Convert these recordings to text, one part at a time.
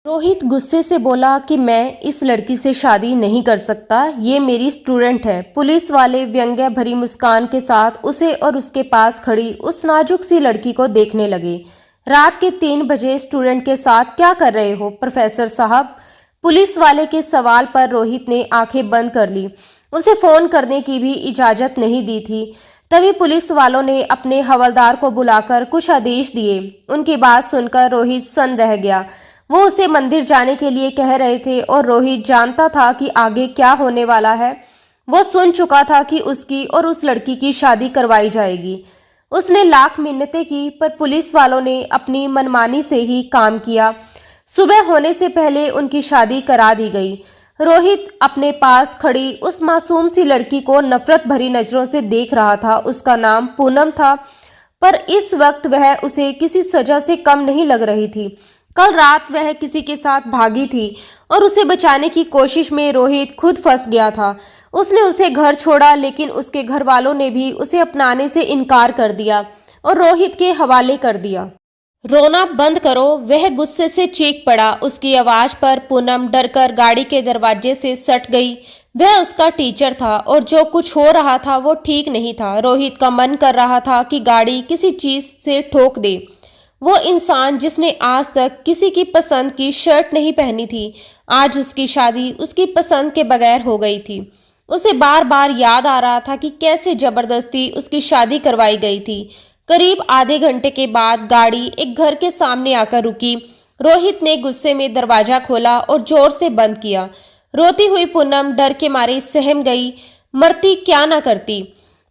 रोहित गुस्से से बोला कि मैं इस लड़की से शादी नहीं कर सकता। ये मेरी स्टूडेंट है। पुलिस वाले व्यंग्य भरी मुस्कान के साथ उसे और उसके पास खड़ी उस नाजुक सी लड़की को देखने लगे। रात के 3 बजे स्टूडेंट के साथ क्या कर रहे हो प्रोफेसर साहब? पुलिस वाले के सवाल पर रोहित ने आंखें बंद कर ली। उसे फोन करने की भी इजाजत नहीं दी थी। तभी पुलिस वालों ने अपने हवलदार को बुलाकर कुछ आदेश दिए। उनकी बात सुनकर रोहित सन्न रह गया। वो उसे मंदिर जाने के लिए कह रहे थे और रोहित जानता था कि आगे क्या होने वाला है। वो सुन चुका था कि उसकी और उस लड़की की शादी करवाई जाएगी। उसने लाख मिन्नतें की पर पुलिस वालों ने अपनी मनमानी से ही काम किया। सुबह होने से पहले उनकी शादी करा दी गई। रोहित अपने पास खड़ी उस मासूम सी लड़की को नफरत भरी नजरों से देख रहा था। उसका नाम पूनम था, पर इस वक्त वह उसे किसी सजा से कम नहीं लग रही थी। कल रात वह किसी के साथ भागी थी और उसे बचाने की कोशिश में रोहित खुद फंस गया था। उसने उसे घर छोड़ा, लेकिन उसके घर वालों ने भी उसे अपनाने से इनकार कर दिया और रोहित के हवाले कर दिया। रोना बंद करो, वह गुस्से से चीख पड़ा। उसकी आवाज पर पूनम डरकर गाड़ी के दरवाजे से सट गई। वह उसका टीचर था और जो कुछ हो रहा था वो ठीक नहीं था। रोहित का मन कर रहा था कि गाड़ी किसी चीज से ठोक दे। वो इंसान जिसने आज तक किसी की पसंद की शर्ट नहीं पहनी थी, आज उसकी शादी उसकी पसंद के बगैर हो गई थी। उसे बार बार याद आ रहा था कि कैसे जबरदस्ती उसकी शादी करवाई गई थी। करीब आधे घंटे के बाद गाड़ी एक घर के सामने आकर रुकी। रोहित ने गुस्से में दरवाजा खोला और जोर से बंद किया। रोती हुई पूनम डर के मारे सहम गई। मरती क्या ना करती।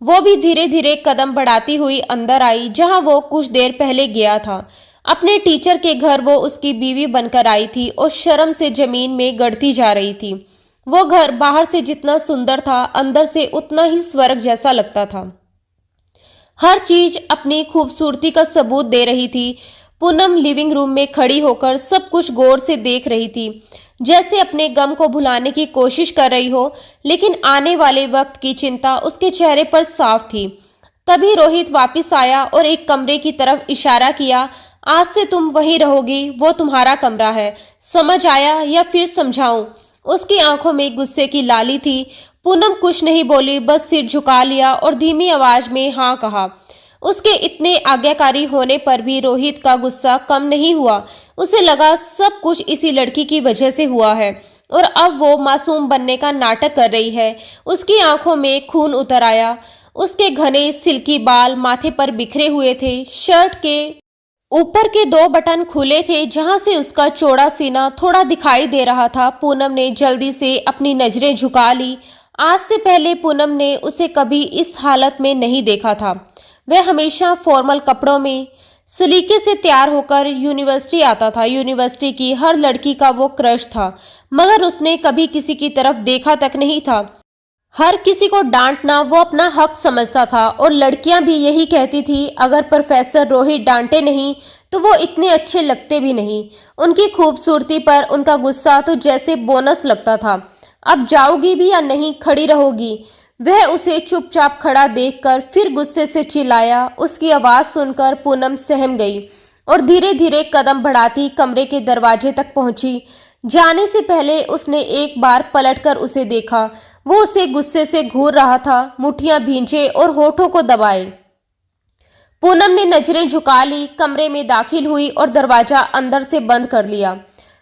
वो भी धीरे धीरे कदम बढ़ाती हुई अंदर आई, जहां वो कुछ देर पहले गया था। अपने टीचर के घर वो उसकी बीवी बनकर आई थी और शर्म से जमीन में गड़ती जा रही थी। वो घर बाहर से जितना सुंदर था, अंदर से उतना ही स्वर्ग जैसा लगता था। हर चीज अपनी खूबसूरती का सबूत दे रही थी। पूनम लिविंग रूम में खड़ी होकर सब कुछ गौर से देख रही थी, जैसे अपने गम को भुलाने की कोशिश कर रही हो, लेकिन आने वाले वक्त की चिंता उसके चेहरे पर साफ थी। तभी रोहित वापस आया और एक कमरे की तरफ इशारा किया। आज से तुम वहीं रहोगी, वो तुम्हारा कमरा है। समझ आया या फिर समझाऊं? उसकी आंखों में गुस्से की लाली थी। पूनम कुछ नहीं बोली, बस सिर झुका लिया और धीमी आवाज में हाँ कहा। उसके इतने आज्ञाकारी होने पर भी रोहित का गुस्सा कम नहीं हुआ। उसे लगा सब कुछ इसी लड़की की वजह से हुआ है और अब वो मासूम बनने का नाटक कर रही है। उसकी आंखों में खून उतर आया। उसके घने सिल्की बाल माथे पर बिखरे हुए थे। शर्ट के ऊपर के 2 बटन खुले थे, जहां से उसका चौड़ा सीना थोड़ा दिखाई दे रहा था। पूनम ने जल्दी से अपनी नजरें झुका ली। आज से पहले पूनम ने उसे कभी इस हालत में नहीं देखा था। वह हमेशा फॉर्मल कपड़ों में सलीके से तैयार होकर यूनिवर्सिटी आता था। यूनिवर्सिटी की हर लड़की का वो क्रश था, मगर उसने कभी किसी की तरफ देखा तक नहीं था। हर किसी को डांटना वो अपना हक समझता था और लड़कियां भी यही कहती थी, अगर प्रोफेसर रोहित डांटे नहीं तो वो इतने अच्छे लगते भी नहीं। उनकी खूबसूरती पर उनका गुस्सा तो जैसे बोनस लगता था। अब जाओगी भी या नहीं, खड़ी रहोगी? वह उसे चुपचाप खड़ा देखकर फिर गुस्से से चिल्लाया। उसकी आवाज सुनकर पूनम सहम गई और धीरे धीरे कदम बढ़ाती कमरे के दरवाजे तक पहुंची। जाने से पहले उसने एक बार पलटकर उसे देखा। वो उसे गुस्से से घूर रहा था, मुट्ठियां भींचे और होठों को दबाए। पूनम ने नजरें झुका ली, कमरे में दाखिल हुई और दरवाजा अंदर से बंद कर लिया।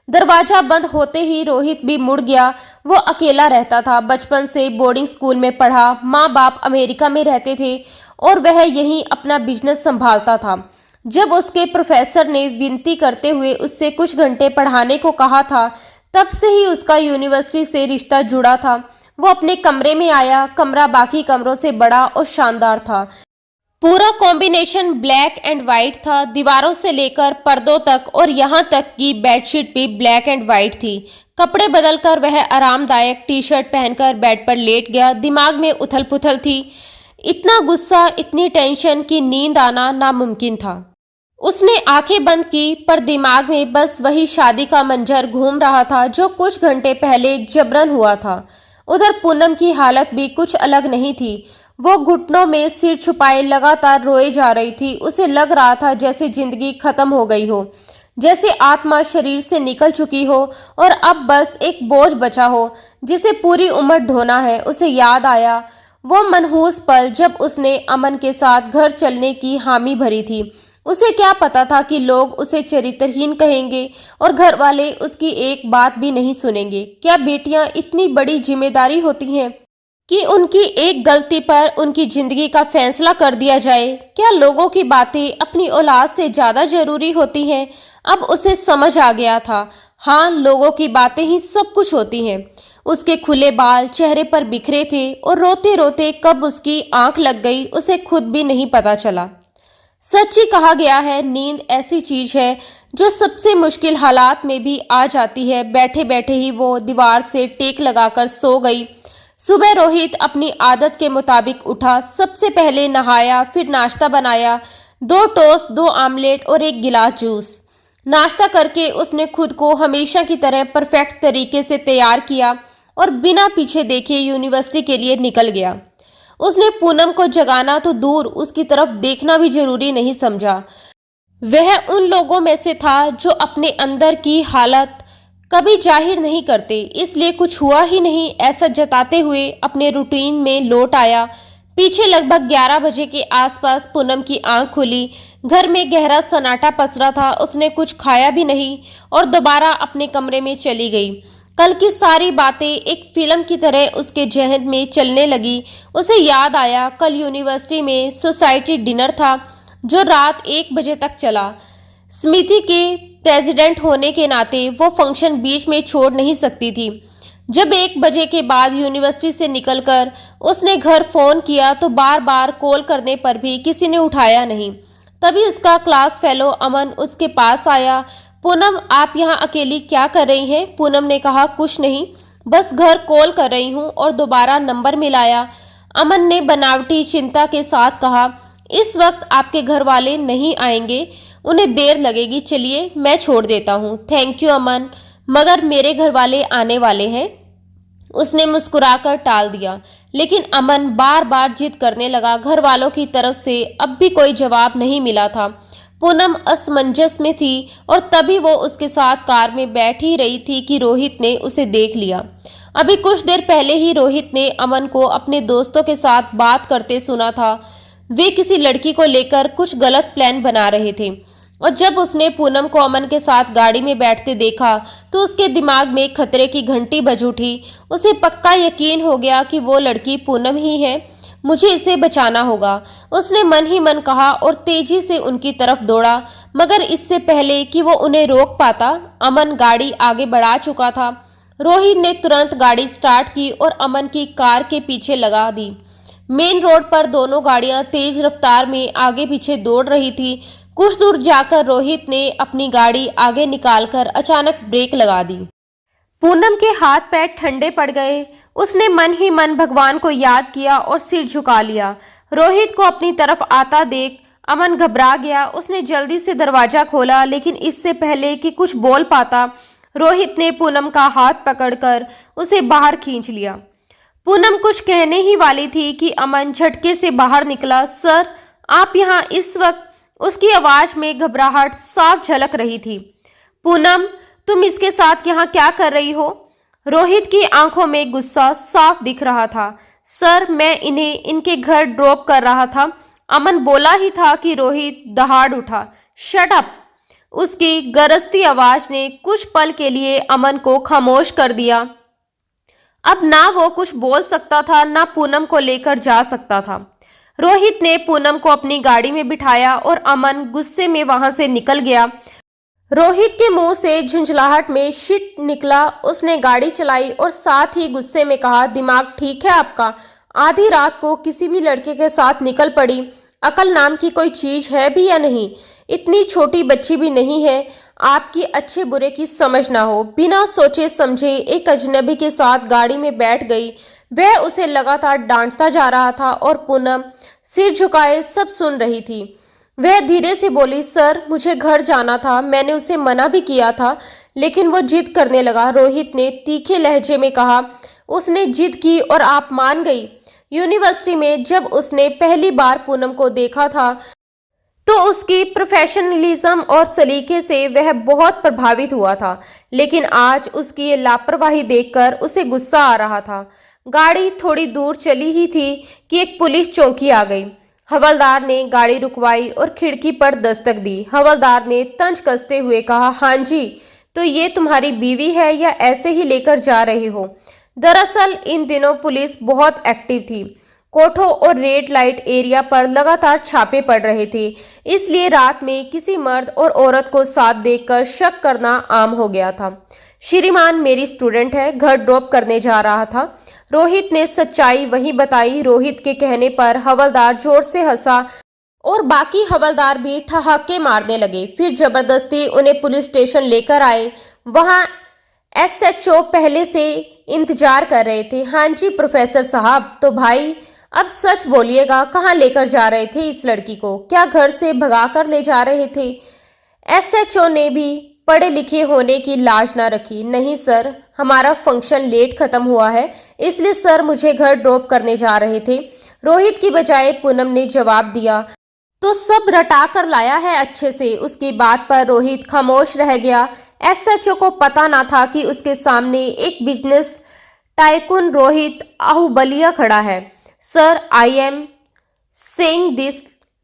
दरवाजा बंद होते ही रोहित भी मुड़ गया। वो अकेला रहता था, बचपन से बोर्डिंग स्कूल में पढ़ा। माँ बाप अमेरिका में रहते थे और वह यहीं अपना बिजनेस संभालता था। जब उसके प्रोफेसर ने विनती करते हुए उससे कुछ घंटे पढ़ाने को कहा था, तब से ही उसका यूनिवर्सिटी से रिश्ता जुड़ा था। वो अपने कमरे में आया। कमरा बाकी कमरों से बड़ा और शानदार था। पूरा कॉम्बिनेशन ब्लैक एंड व्हाइट था, दीवारों से लेकर पर्दों तक, और यहाँ तक कि बेडशीट भी ब्लैक एंड व्हाइट थी। कपड़े बदलकर वह आरामदायक टी शर्ट पहनकर बेड पर लेट गया। दिमाग में उथल पुथल थी। इतना गुस्सा, इतनी टेंशन कि नींद आना नामुमकिन था। उसने आंखें बंद की, पर दिमाग में बस वही शादी का मंजर घूम रहा था जो कुछ घंटे पहले जबरन हुआ था। उधर पूनम की हालत भी कुछ अलग नहीं थी। वो घुटनों में सिर छुपाए लगातार रोए जा रही थी। उसे लग रहा था जैसे जिंदगी खत्म हो गई हो। जैसे आत्मा शरीर से निकल चुकी हो और अब बस एक बोझ बचा हो जिसे पूरी उम्र ढोना है। उसे याद आया वो मनहूस पल जब उसने अमन के साथ घर चलने की हामी भरी थी। उसे क्या पता था कि लोग उसे चरित्रहीन कहेंगे और घर वाले उसकी एक बात भी नहीं सुनेंगे। क्या बेटियां इतनी बड़ी जिम्मेदारी होती हैं कि उनकी एक गलती पर उनकी जिंदगी का फैसला कर दिया जाए? क्या लोगों की बातें अपनी औलाद से ज्यादा जरूरी होती हैं? अब उसे समझ आ गया था। हाँ, लोगों की बातें ही सब कुछ होती हैं। उसके खुले बाल चेहरे पर बिखरे थे और रोते रोते कब उसकी आंख लग गई उसे खुद भी नहीं पता चला। सच ही कहा गया है, नींद ऐसी चीज है जो सबसे मुश्किल हालात में भी आ जाती है। बैठे बैठे ही वो दीवार से टेक लगाकर सो गई। सुबह रोहित अपनी आदत के मुताबिक उठा। सबसे पहले नहाया, फिर नाश्ता बनाया, 2 टोस्ट, 2 आमलेट और 1 गिलास जूस। नाश्ता करके उसने खुद को हमेशा की तरह परफेक्ट तरीके से तैयार किया और बिना पीछे देखे यूनिवर्सिटी के लिए निकल गया। उसने पूनम को जगाना तो दूर, उसकी तरफ देखना भी जरूरी नहीं समझा। वह उन लोगों में से था जो अपने अंदर की हालत कभी जाहिर नहीं करते, इसलिए कुछ हुआ ही नहीं ऐसा जताते हुए अपने रूटीन में लौट आया। पीछे लगभग 11 बजे के आसपास पूनम की आंख खुली। घर में गहरा सन्नाटा पसरा था। उसने कुछ खाया भी नहीं और दोबारा अपने कमरे में चली गई। कल की सारी बातें एक फिल्म की तरह उसके जहन में चलने लगी। उसे याद आया कल यूनिवर्सिटी में सोसाइटी डिनर था जो रात 1 बजे तक चला। समिति के प्रेसिडेंट होने के नाते वो फंक्शन बीच में छोड़ नहीं सकती थी। जब 1 बजे के बाद यूनिवर्सिटी से निकलकर उसने घर फोन किया तो बार बार कॉल करने पर भी किसी ने उठाया नहीं। तभी उसका क्लास फेलो अमन उसके पास आया। पूनम, आप यहाँ अकेली क्या कर रही हैं? पूनम ने कहा, कुछ नहीं, बस घर कॉल कर रही हूँ। और दोबारा नंबर मिलाया। अमन ने बनावटी चिंता के साथ कहा, इस वक्त आपके घर वाले नहीं आएंगे, उन्हें देर लगेगी, चलिए मैं छोड़ देता हूँ। थैंक यू अमन, मगर मेरे घर वाले आने वाले हैं। उसने मुस्कुराकर टाल दिया, लेकिन अमन बार बार जिद करने लगा। घर वालों की तरफ से अब भी कोई जवाब नहीं मिला था। पूनम असमंजस में थी और तभी वो उसके साथ कार में बैठी रही थी कि रोहित ने उसे देख लिया। अभी कुछ देर पहले ही रोहित ने अमन को अपने दोस्तों के साथ बात करते सुना था। वे किसी लड़की को लेकर कुछ गलत प्लान बना रहे थे और जब उसने पूनम को अमन के साथ गाड़ी में बैठते देखा तो उसके दिमाग में खतरे की घंटी बज उठी। उसे पक्का यकीन हो गया कि वो लड़की पूनम ही है। मुझे इसे बचाना होगा, उसने मन ही मन कहा और तेजी से उनकी तरफ दौड़ा। मगर इससे पहले कि वो उन्हें रोक पाता, अमन गाड़ी आगे बढ़ा चुका था। रोहित ने तुरंत गाड़ी स्टार्ट की और अमन की कार के पीछे लगा दी। मेन रोड पर दोनों गाड़ियां तेज रफ्तार में आगे पीछे दौड़ रही थी। कुछ दूर जाकर रोहित ने अपनी गाड़ी आगे निकालकर अचानक ब्रेक लगा दी। पूनम के हाथ पैर ठंडे पड़ गए। उसने मन ही मन भगवान को याद किया और सिर झुका लिया। रोहित को अपनी तरफ आता देख अमन घबरा गया। उसने जल्दी से दरवाजा खोला, लेकिन इससे पहले कि कुछ बोल पाता, रोहित ने पूनम का हाथ पकड़कर उसे बाहर खींच लिया। पूनम कुछ कहने ही वाली थी कि अमन झटके से बाहर निकला। सर, आप यहाँ इस वक्त? उसकी आवाज में घबराहट साफ झलक रही थी। पूनम, तुम इसके साथ यहाँ क्या कर रही हो? रोहित की आंखों में गुस्सा साफ दिख रहा था। सर, मैं इन्हें इनके घर ड्रॉप कर रहा था। अमन बोला ही था कि रोहित दहाड़ उठा। Shut up! उसकी गरजती आवाज ने कुछ पल के लिए अमन को खामोश कर दिया। अब ना वो कुछ बोल सकता था, ना पूनम को लेकर जा सकता था। रोहित ने पूनम को अपनी गाड़ी में बिठाया और अमन गुस्से में वहां से निकल गया। रोहित के मुंह से झुंझलाहट में शिट निकला। उसने गाड़ी चलाई और साथ ही गुस्से में कहा, दिमाग ठीक है आपका? आधी रात को किसी भी लड़के के साथ निकल पड़ी। अकल नाम की कोई चीज है भी या नहीं? इतनी छोटी बच्ची भी नहीं है आपकी अच्छे बुरे की समझ ना हो। बिना सोचे समझे एक अजनबी के साथ गाड़ी में बैठ गई। वह उसे लगातार डांटता जा रहा था और पूनम सिर झुकाए सब सुन रही थी। वह धीरे से बोली, सर, मुझे घर जाना था। मैंने उसे मना भी किया था, लेकिन वो जिद करने लगा। रोहित ने तीखे लहजे में कहा, उसने जिद की और आप मान गई? यूनिवर्सिटी में जब उसने पहली बार पूनम को देखा था तो उसकी प्रोफेशनलिज्म और सलीके से वह बहुत प्रभावित हुआ था, लेकिन आज उसकी ये लापरवाही देखकर उसे गुस्सा आ रहा था। गाड़ी थोड़ी दूर चली ही थी कि एक पुलिस चौकी आ गई। हवलदार ने गाड़ी रुकवाई और खिड़की पर दस्तक दी। हवलदार ने तंज कसते हुए कहा, हाँ जी, तो ये तुम्हारी बीवी है या ऐसे ही लेकर जा रहे हो? दरअसल इन दिनों पुलिस बहुत एक्टिव थी। कोठों और रेड लाइट एरिया पर लगातार छापे पड़ रहे थे, इसलिए रात में किसी मर्द और औरत को साथ देखकर शक करना आम हो गया था। श्रीमान मेरी स्टूडेंट है, घर ड्रॉप करने जा रहा था। रोहित ने सच्चाई वही बताई। रोहित के कहने पर हवलदार जोर से हंसा और बाकी हवलदार भी ठहाके मारने लगे। फिर जबरदस्ती उन्हें पुलिस स्टेशन लेकर आए। वहां एसएचओ पहले से इंतजार कर रहे थे। हाँ जी प्रोफेसर साहब, तो भाई अब सच बोलिएगा, कहाँ लेकर जा रहे थे इस लड़की को? क्या घर से भगा कर ले जा रहे थे? एसएचओ ने भी पढ़े लिखे होने की लाज ना रखी। नहीं सर, हमारा फंक्शन लेट खत्म हुआ है, इसलिए सर मुझे घर ड्रॉप करने जा रहे थे। रोहित की बजाय पूनम ने जवाब दिया। तो सब रटा कर लाया है अच्छे से। उसकी बात पर रोहित खामोश रह गया। एसएचओ को पता ना था कि उसके सामने एक बिजनेस टाइकून रोहित आहूबलिया खड़ा है। Sir I am saying this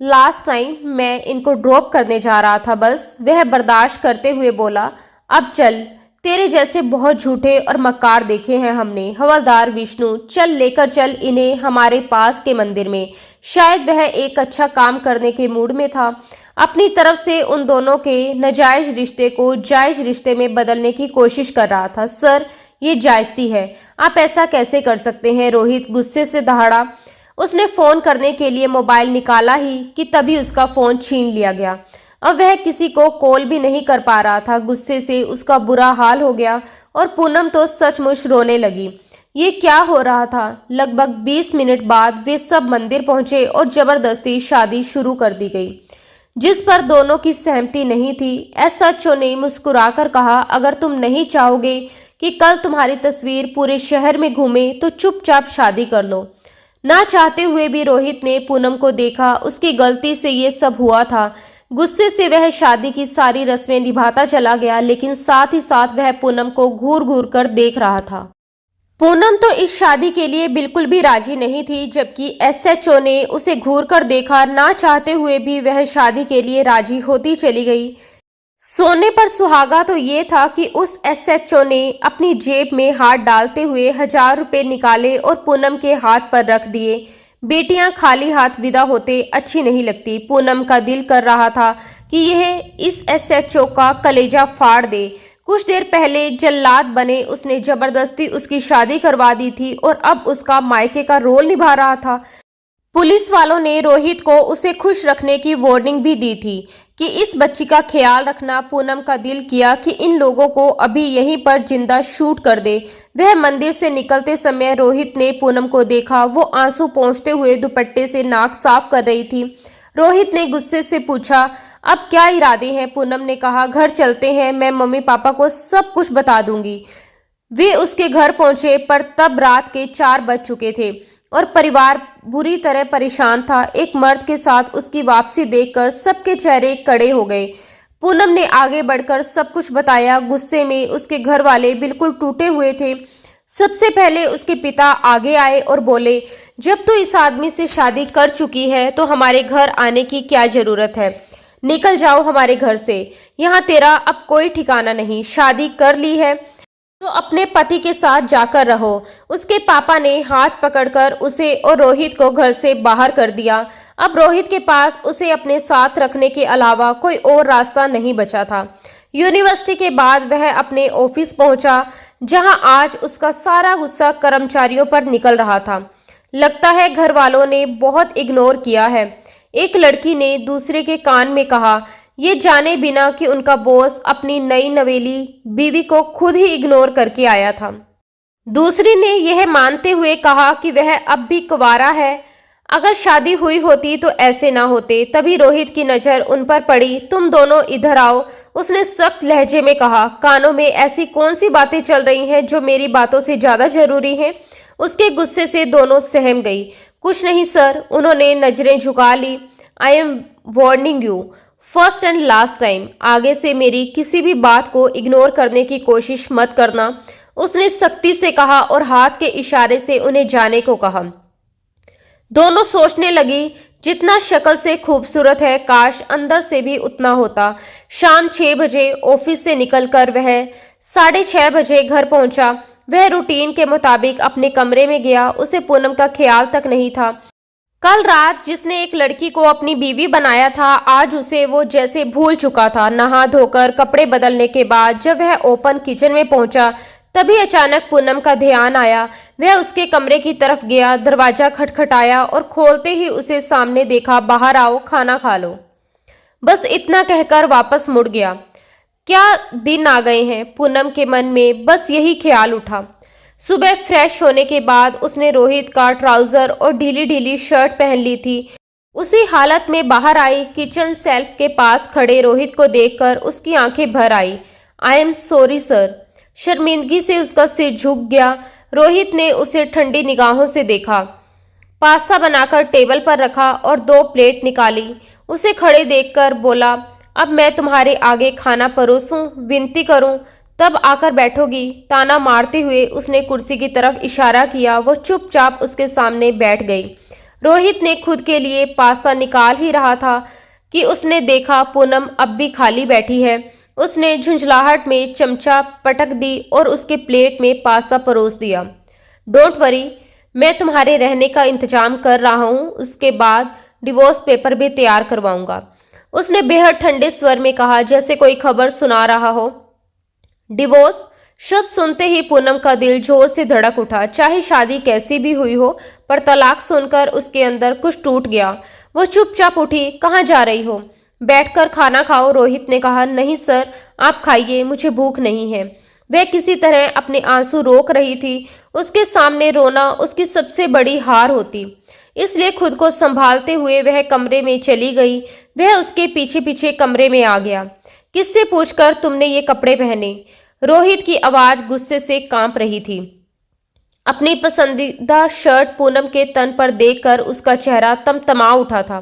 last time, मैं इनको ड्रॉप करने जा रहा था बस। वह बर्दाश्त करते हुए बोला, अब चल, तेरे जैसे बहुत झूठे और मक्कार देखे हैं हमने। हवलदार विष्णु, चल लेकर चल इन्हें हमारे पास के मंदिर में। शायद वह एक अच्छा काम करने के मूड में था। अपनी तरफ से उन दोनों के नाजायज रिश्ते को जायज रिश्ते में बदलने की कोशिश कर रहा था। सर ये जायजती है, आप ऐसा कैसे कर सकते हैं? रोहित गुस्से से दहाड़ा। उसने फोन करने के लिए मोबाइल निकाला ही कि तभी उसका फोन छीन लिया गया। अब वह किसी को कॉल भी नहीं कर पा रहा था। गुस्से से उसका बुरा हाल हो गया और पूनम तो सचमुच रोने लगी। ये क्या हो रहा था? लगभग 20 मिनट बाद वे सब मंदिर पहुंचे और जबरदस्ती शादी शुरू कर दी गई, जिस पर दोनों की सहमति नहीं थी। एसएचओ ने मुस्कुराकर कहा, अगर तुम नहीं चाहोगे कि कल तुम्हारी तस्वीर पूरे शहर में घूमे तो चुपचाप शादी कर लो। ना चाहते हुए भी रोहित ने पूनम को देखा। उसकी गलती से ये सब हुआ था। गुस्से से वह शादी की सारी रस्में निभाता चला गया, लेकिन साथ ही साथ वह पूनम को घूर घूर कर देख रहा था। पूनम तो इस शादी के लिए बिल्कुल भी राजी नहीं थी, जबकि एसएचओ ने उसे घूर कर देखा। ना चाहते हुए भी वह शादी के लिए राजी होती चली गई। सोने पर सुहागा तो ये था कि उस एसएचओ ने अपनी जेब में हाथ डालते हुए 1000 रुपए निकाले और पूनम के हाथ पर रख दिए। बेटियां खाली हाथ विदा होते अच्छी नहीं लगती। पूनम का दिल कर रहा था कि यह इस एसएचओ का कलेजा फाड़ दे। कुछ देर पहले जल्लाद बने उसने जबरदस्ती उसकी शादी करवा दी थी और अब उसका मायके का रोल निभा रहा था। पुलिस वालों ने रोहित को उसे खुश रखने की वार्निंग भी दी थी कि इस बच्ची का ख्याल रखना। पूनम का दिल किया कि इन लोगों को अभी यहीं पर जिंदा शूट कर दे। वह मंदिर से निकलते समय रोहित ने पूनम को देखा। वो आंसू पोंछते हुए दुपट्टे से नाक साफ कर रही थी। रोहित ने गुस्से से पूछा, अब क्या इरादे हैं? पूनम ने कहा, घर चलते हैं, मैं मम्मी पापा को सब कुछ बता दूंगी। वे उसके घर पहुंचे पर तब रात के 4 बज चुके थे और परिवार बुरी तरह परेशान था। एक मर्द के साथ उसकी वापसी देखकर सबके चेहरे कड़े हो गए। पूनम ने आगे बढ़कर सब कुछ बताया। गुस्से में उसके घर वाले बिल्कुल टूटे हुए थे। सबसे पहले उसके पिता आगे आए और बोले, जब तू इस आदमी से शादी कर चुकी है तो हमारे घर आने की क्या जरूरत है? निकल जाओ हमारे घर से, यहाँ तेरा अब कोई ठिकाना नहीं। शादी कर ली है तो अपने पति के साथ जाकर रहो। उसके पापा ने हाथ पकड़कर उसे और रोहित को घर से बाहर कर दिया। अब रोहित के पास उसे अपने साथ रखने के अलावा कोई और रास्ता नहीं बचा था। यूनिवर्सिटी के बाद वह अपने ऑफिस पहुंचा, जहां आज उसका सारा गुस्सा कर्मचारियों पर निकल रहा था। लगता है घर वालों ने बहुत इग्नोर किया है, एक लड़की ने दूसरे के कान में कहा, ये जाने बिना कि उनका बॉस अपनी नई नवेली बीवी को खुद ही इग्नोर करके आया था। दूसरी ने यह मानते हुए कहा कि वह अब भी कुंवारा है, अगर शादी हुई होती तो ऐसे ना होते। तभी रोहित की नजर उन पर पड़ी। तुम दोनों इधर आओ, उसने सख्त लहजे में कहा। कानों में ऐसी कौन सी बातें चल रही हैं जो मेरी बातों से ज्यादा जरूरी हैं? उसके गुस्से से दोनों सहम गई। कुछ नहीं सर, उन्होंने नजरें झुका ली। I am warning you first and last time, आगे से मेरी किसी भी बात को इग्नोर करने की कोशिश मत करना, उसने सख्ती से कहा और हाथ के इशारे से उन्हें जाने को कहा। दोनों सोचने लगी, जितना शक्ल से खूबसूरत है काश अंदर से भी उतना होता। शाम 6 बजे ऑफिस से निकलकर वह 6:30 बजे घर पहुंचा। वह रूटीन के मुताबिक अपने कमरे में गया। उसे पूनम का ख्याल तक नहीं था। कल रात जिसने एक लड़की को अपनी बीवी बनाया था, आज उसे वो जैसे भूल चुका था। नहा धोकर कपड़े बदलने के बाद जब वह ओपन किचन में पहुंचा, तभी अचानक पूनम का ध्यान आया। वह उसके कमरे की तरफ गया, दरवाजा खटखटाया और खोलते ही उसे सामने देखा। बाहर आओ, खाना खा लो, बस इतना कहकर वापस मुड़ गया। क्या दिन आ गए हैं, पूनम के मन में बस यही ख्याल उठा। सुबह फ्रेश होने के बाद उसने रोहित का ट्राउजर और ढीली ढीली शर्ट पहन ली थी। उसी हालत में बाहर आई। किचन सेल्फ के पास खड़े रोहित को देखकर उसकी आंखें भर आई। I am sorry sir. शर्मिंदगी से उसका सिर झुक गया। रोहित ने उसे ठंडी निगाहों से देखा। पास्ता बनाकर टेबल पर रखा और 2 प्लेट निकाली। उसे खड़े देखकर बोला, अब मैं तुम्हारे आगे खाना परोसूं, विनती करूं, तब आकर बैठोगी। ताना मारते हुए उसने कुर्सी की तरफ इशारा किया। वो चुपचाप उसके सामने बैठ गई। रोहित ने खुद के लिए पास्ता निकाल ही रहा था कि उसने देखा पूनम अब भी खाली बैठी है। उसने झुंझलाहट में चमचा पटक दी और उसके प्लेट में पास्ता परोस दिया। डोंट वरी, मैं तुम्हारे रहने का इंतजाम कर रहा हूँ, उसके बाद डिवोर्स पेपर भी तैयार करवाऊंगा, उसने बेहद ठंडे स्वर में कहा, जैसे कोई खबर सुना रहा हो। डिवोर्स शब्द सुनते ही पूनम का दिल जोर से धड़क उठा। चाहे शादी कैसी भी हुई हो, पर तलाक सुनकर उसके अंदर कुछ टूट गया। वो चुपचाप उठी। कहाँ जा रही हो? बैठकर खाना खाओ, रोहित ने कहा। नहीं सर, आप खाइए, मुझे भूख नहीं है। वह किसी तरह अपने आंसू रोक रही थी। उसके सामने रोना उसकी सबसे बड़ी हार होती, इसलिए खुद को संभालते हुए वह कमरे में चली गई। वह उसके पीछे पीछे कमरे में आ गया। किससे पूछकर तुमने ये कपड़े पहने? रोहित की आवाज गुस्से से कांप रही थी। अपनी पसंदीदा शर्ट पूनम के तन पर देखकर उसका चेहरा तमतमा उठा था।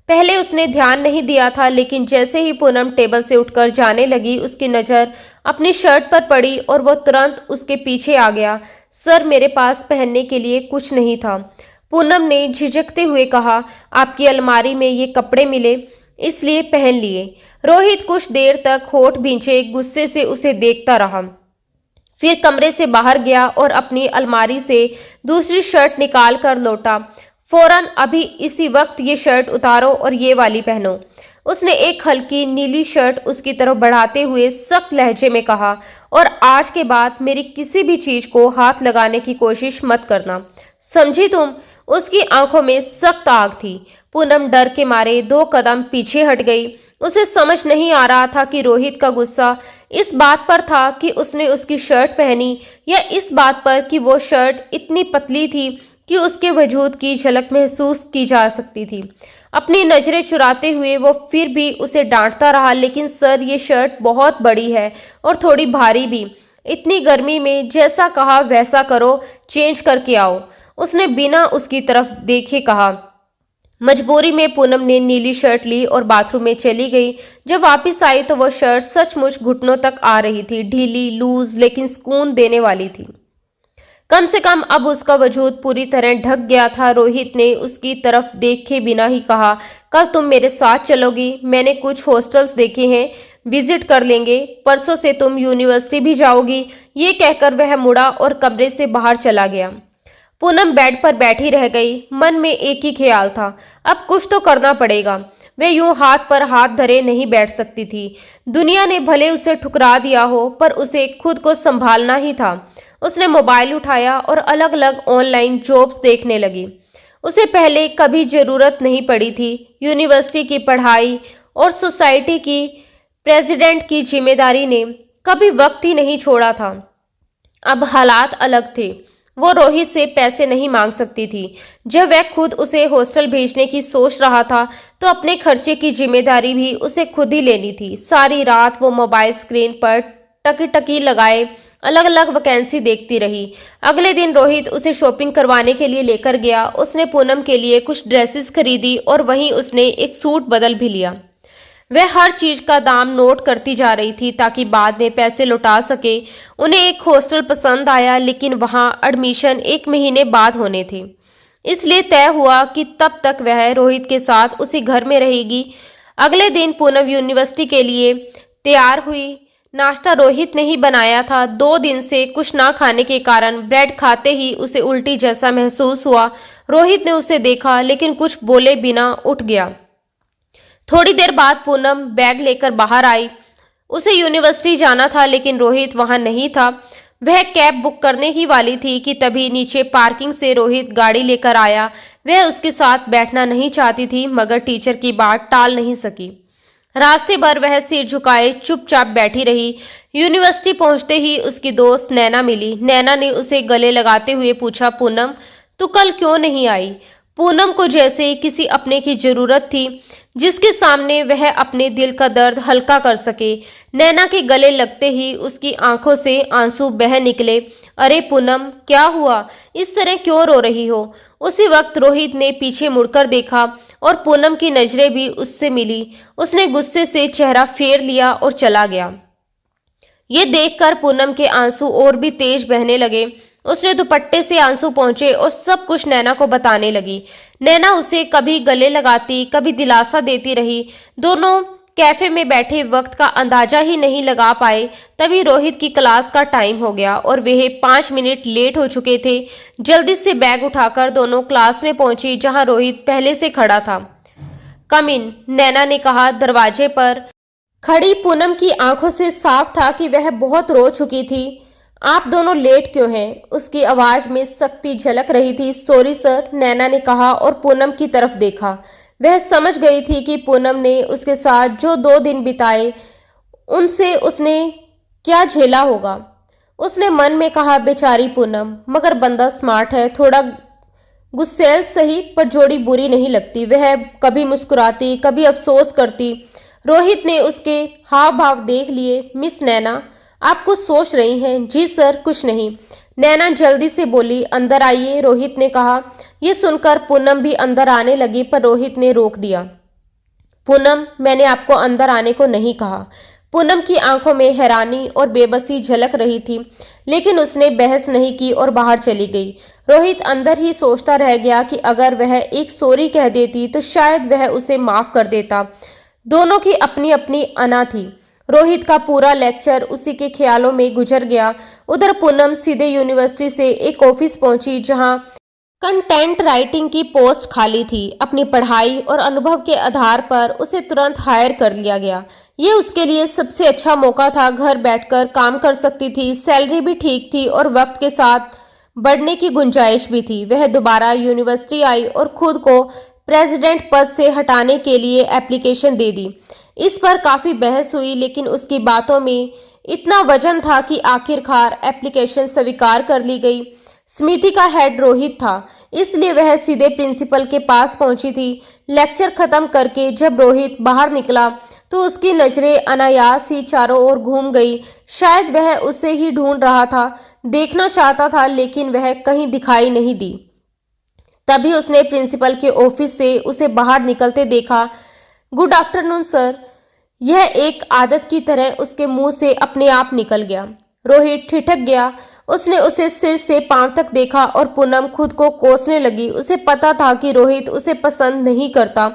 पहले उसने ध्यान नहीं दिया था, लेकिन जैसे ही पूनम टेबल से उठकर जाने लगी, उसकी नजर अपनी शर्ट पर पड़ी और वो तुरंत उसके पीछे आ गया। सर, मेरे पास पहनने के लिए कुछ नहीं था, पूनम ने झिझकते हुए कहा। आपकी अलमारी में ये कपड़े मिले, इसलिए पहन लिए। रोहित कुछ देर तक होठ भींचे गुस्से से उसे देखता रहा। फिर कमरे से बाहर गया और अपनी अलमारी से दूसरी शर्ट निकाल कर लौटा। फौरन अभी इसी वक्त ये शर्ट उतारो और ये वाली पहनो, उसने एक हल्की नीली शर्ट उसकी तरफ बढ़ाते हुए सख्त लहजे में कहा। और आज के बाद मेरी किसी भी चीज को हाथ लगाने की कोशिश मत करना, समझी तुम? उसकी आंखों में सख्त आग थी। पूनम डर के मारे 2 कदम पीछे हट गई। उसे समझ नहीं आ रहा था कि रोहित का गुस्सा इस बात पर था कि उसने उसकी शर्ट पहनी, या इस बात पर कि वो शर्ट इतनी पतली थी कि उसके वजूद की झलक महसूस की जा सकती थी। अपनी नजरें चुराते हुए वो फिर भी उसे डांटता रहा, लेकिन सर, ये शर्ट बहुत बड़ी है और थोड़ी भारी भी। इतनी गर्मी में जैसा कहा वैसा करो, चेंज करके आओ, उसने बिना उसकी तरफ देखे कहा। मजबूरी में पूनम ने नीली शर्ट ली और बाथरूम में चली गई। जब वापस आई तो वह शर्ट सचमुच घुटनों तक आ रही थी, ढीली, लूज, लेकिन सुकून देने वाली थी। कम से कम अब उसका वजूद पूरी तरह ढक गया था। रोहित ने उसकी तरफ देखे बिना ही कहा, कल तुम मेरे साथ चलोगी? मैंने कुछ हॉस्टल्स देखे हैं, विजिट कर लेंगे। परसों से तुम यूनिवर्सिटी भी जाओगी। ये कहकर वह मुड़ा और कमरे से बाहर चला गया। पूनम बेड पर बैठी रह गई। मन में एक ही ख्याल था, अब कुछ तो करना पड़ेगा। वे यूं हाथ पर हाथ धरे नहीं बैठ सकती थी। दुनिया ने भले उसे ठुकरा दिया हो, पर उसे खुद को संभालना ही था। उसने मोबाइल उठाया और अलग अलग ऑनलाइन जॉब्स देखने लगी। उसे पहले कभी जरूरत नहीं पड़ी थी। यूनिवर्सिटी की पढ़ाई और सोसाइटी की प्रेसिडेंट की जिम्मेदारी ने कभी वक्त ही नहीं छोड़ा था। अब हालात अलग थे। वो रोहित से पैसे नहीं मांग सकती थी। जब वह खुद उसे हॉस्टल भेजने की सोच रहा था, तो अपने खर्चे की जिम्मेदारी भी उसे खुद ही लेनी थी। सारी रात वो मोबाइल स्क्रीन पर टकी टकी लगाए अलग अलग वैकेंसी देखती रही। अगले दिन रोहित उसे शॉपिंग करवाने के लिए लेकर गया। उसने पूनम के लिए कुछ ड्रेसेस खरीदी और वहीं उसने एक सूट बदल भी लिया। वह हर चीज का दाम नोट करती जा रही थी ताकि बाद में पैसे लौटा सके। उन्हें एक हॉस्टल पसंद आया, लेकिन वहां एडमिशन 1 महीने बाद होने थे। इसलिए तय हुआ कि तब तक वह रोहित के साथ उसी घर में रहेगी। अगले दिन पूनम यूनिवर्सिटी के लिए तैयार हुई। नाश्ता रोहित ने ही बनाया था। 2 दिन से कुछ ना खाने के कारण ब्रेड खाते ही उसे उल्टी जैसा महसूस हुआ। रोहित ने उसे देखा, लेकिन कुछ बोले बिना उठ गया। थोड़ी देर बाद पूनम बैग लेकर बाहर आई। उसे यूनिवर्सिटी जाना था, लेकिन रोहित वहां नहीं था। वह कैब बुक करने ही वाली थी कि तभी नीचे पार्किंग से रोहित गाड़ी लेकर आया। वह उसके साथ बैठना नहीं चाहती थी, मगर टीचर की बात टाल नहीं सकी। रास्ते भर वह सिर झुकाए चुपचाप बैठी रही। यूनिवर्सिटी पहुंचते ही उसकी दोस्त नैना मिली। नैना ने उसे गले लगाते हुए पूछा, पूनम तू कल क्यों नहीं आई? पूनम को जैसे किसी अपने की जरूरत थी, जिसके सामने वह अपने दिल का दर्द हल्का कर सके। नैना के गले लगते ही उसकी आंखों से आंसू बह निकले। अरे पूनम, क्या हुआ? इस तरह क्यों रो रही हो? उसी वक्त रोहित ने पीछे मुड़कर देखा और पूनम की नजरें भी उससे मिली। उसने गुस्से से चेहरा फेर लिया और चला गया। ये देखकर पूनम के आंसू और भी तेज बहने लगे। उसने दुपट्टे से आंसू पोंछे और सब कुछ नैना को बताने लगी। नैना उसे कभी गले लगाती, कभी दिलासा देती रही। दोनों कैफे में बैठे वक्त का अंदाजा ही नहीं लगा पाए। तभी रोहित की क्लास का टाइम हो गया और वह 5 मिनट लेट हो चुके थे। जल्दी से बैग उठाकर दोनों क्लास में पहुंची, जहां रोहित पहले से खड़ा था। कम इन, नैना ने कहा। दरवाजे पर खड़ी पूनम की आंखों से साफ था कि वह बहुत रो चुकी थी। आप दोनों लेट क्यों हैं? उसकी आवाज में सख्ती झलक रही थी। सॉरी सर, नैना ने कहा और पूनम की तरफ देखा। वह समझ गई थी कि पूनम ने उसके साथ जो 2 दिन बिताए, उनसे उसने क्या झेला होगा। उसने मन में कहा, बेचारी पूनम, मगर बंदा स्मार्ट है। थोड़ा गुस्सैल सही, पर जोड़ी बुरी नहीं लगती। वह कभी मुस्कुराती, कभी अफसोस करती। रोहित ने उसके हाव भाव देख लिए। मिस नैना, आप कुछ सोच रही हैं? जी सर, कुछ नहीं, नैना जल्दी से बोली। अंदर आइए, रोहित ने कहा। यह सुनकर पूनम भी अंदर आने लगी, पर रोहित ने रोक दिया। पूनम, मैंने आपको अंदर आने को नहीं कहा। पूनम की आंखों में हैरानी और बेबसी झलक रही थी, लेकिन उसने बहस नहीं की और बाहर चली गई। रोहित अंदर ही सोचता रह गया कि अगर वह एक सॉरी कह देती तो शायद वह उसे माफ कर देता। दोनों की अपनी अपनी अना थी। रोहित का पूरा लेक्चर उसी के ख्यालों में गुजर गया। उधर पूनम सीधे यूनिवर्सिटी से एक ऑफिस पहुंची, जहां कंटेंट राइटिंग की पोस्ट खाली थी। अपनी पढ़ाई और अनुभव के आधार पर उसे तुरंत हायर कर लिया गया। ये उसके लिए सबसे अच्छा मौका था। घर बैठकर काम कर सकती थी, सैलरी भी ठीक थी और वक्त के साथ बढ़ने की गुंजाइश भी थी। वह दोबारा यूनिवर्सिटी आई और खुद को प्रेसिडेंट पद से हटाने के लिए एप्लीकेशन दे दी। इस पर काफी बहस हुई, लेकिन उसकी बातों में इतना वजन था कि आखिरकार एप्लीकेशन स्वीकार कर ली गई। समिति का हेड रोहित था, इसलिए वह सीधे प्रिंसिपल के पास पहुंची थी। लेक्चर खत्म करके जब रोहित बाहर निकला तो उसकी नजरें अनायास ही चारों ओर घूम गई। शायद वह उसे ही ढूंढ रहा था, देखना चाहता था, लेकिन वह कहीं दिखाई नहीं दी। तभी उसने प्रिंसिपल के ऑफिस से उसे बाहर निकलते देखा। गुड आफ्टरनून सर, यह एक आदत की तरह उसके मुंह से अपने आप निकल गया। रोहित ठिठक गया। उसने उसे सिर से पांव तक देखा और पूनम खुद को कोसने लगी। उसे पता था कि रोहित उसे पसंद नहीं करता।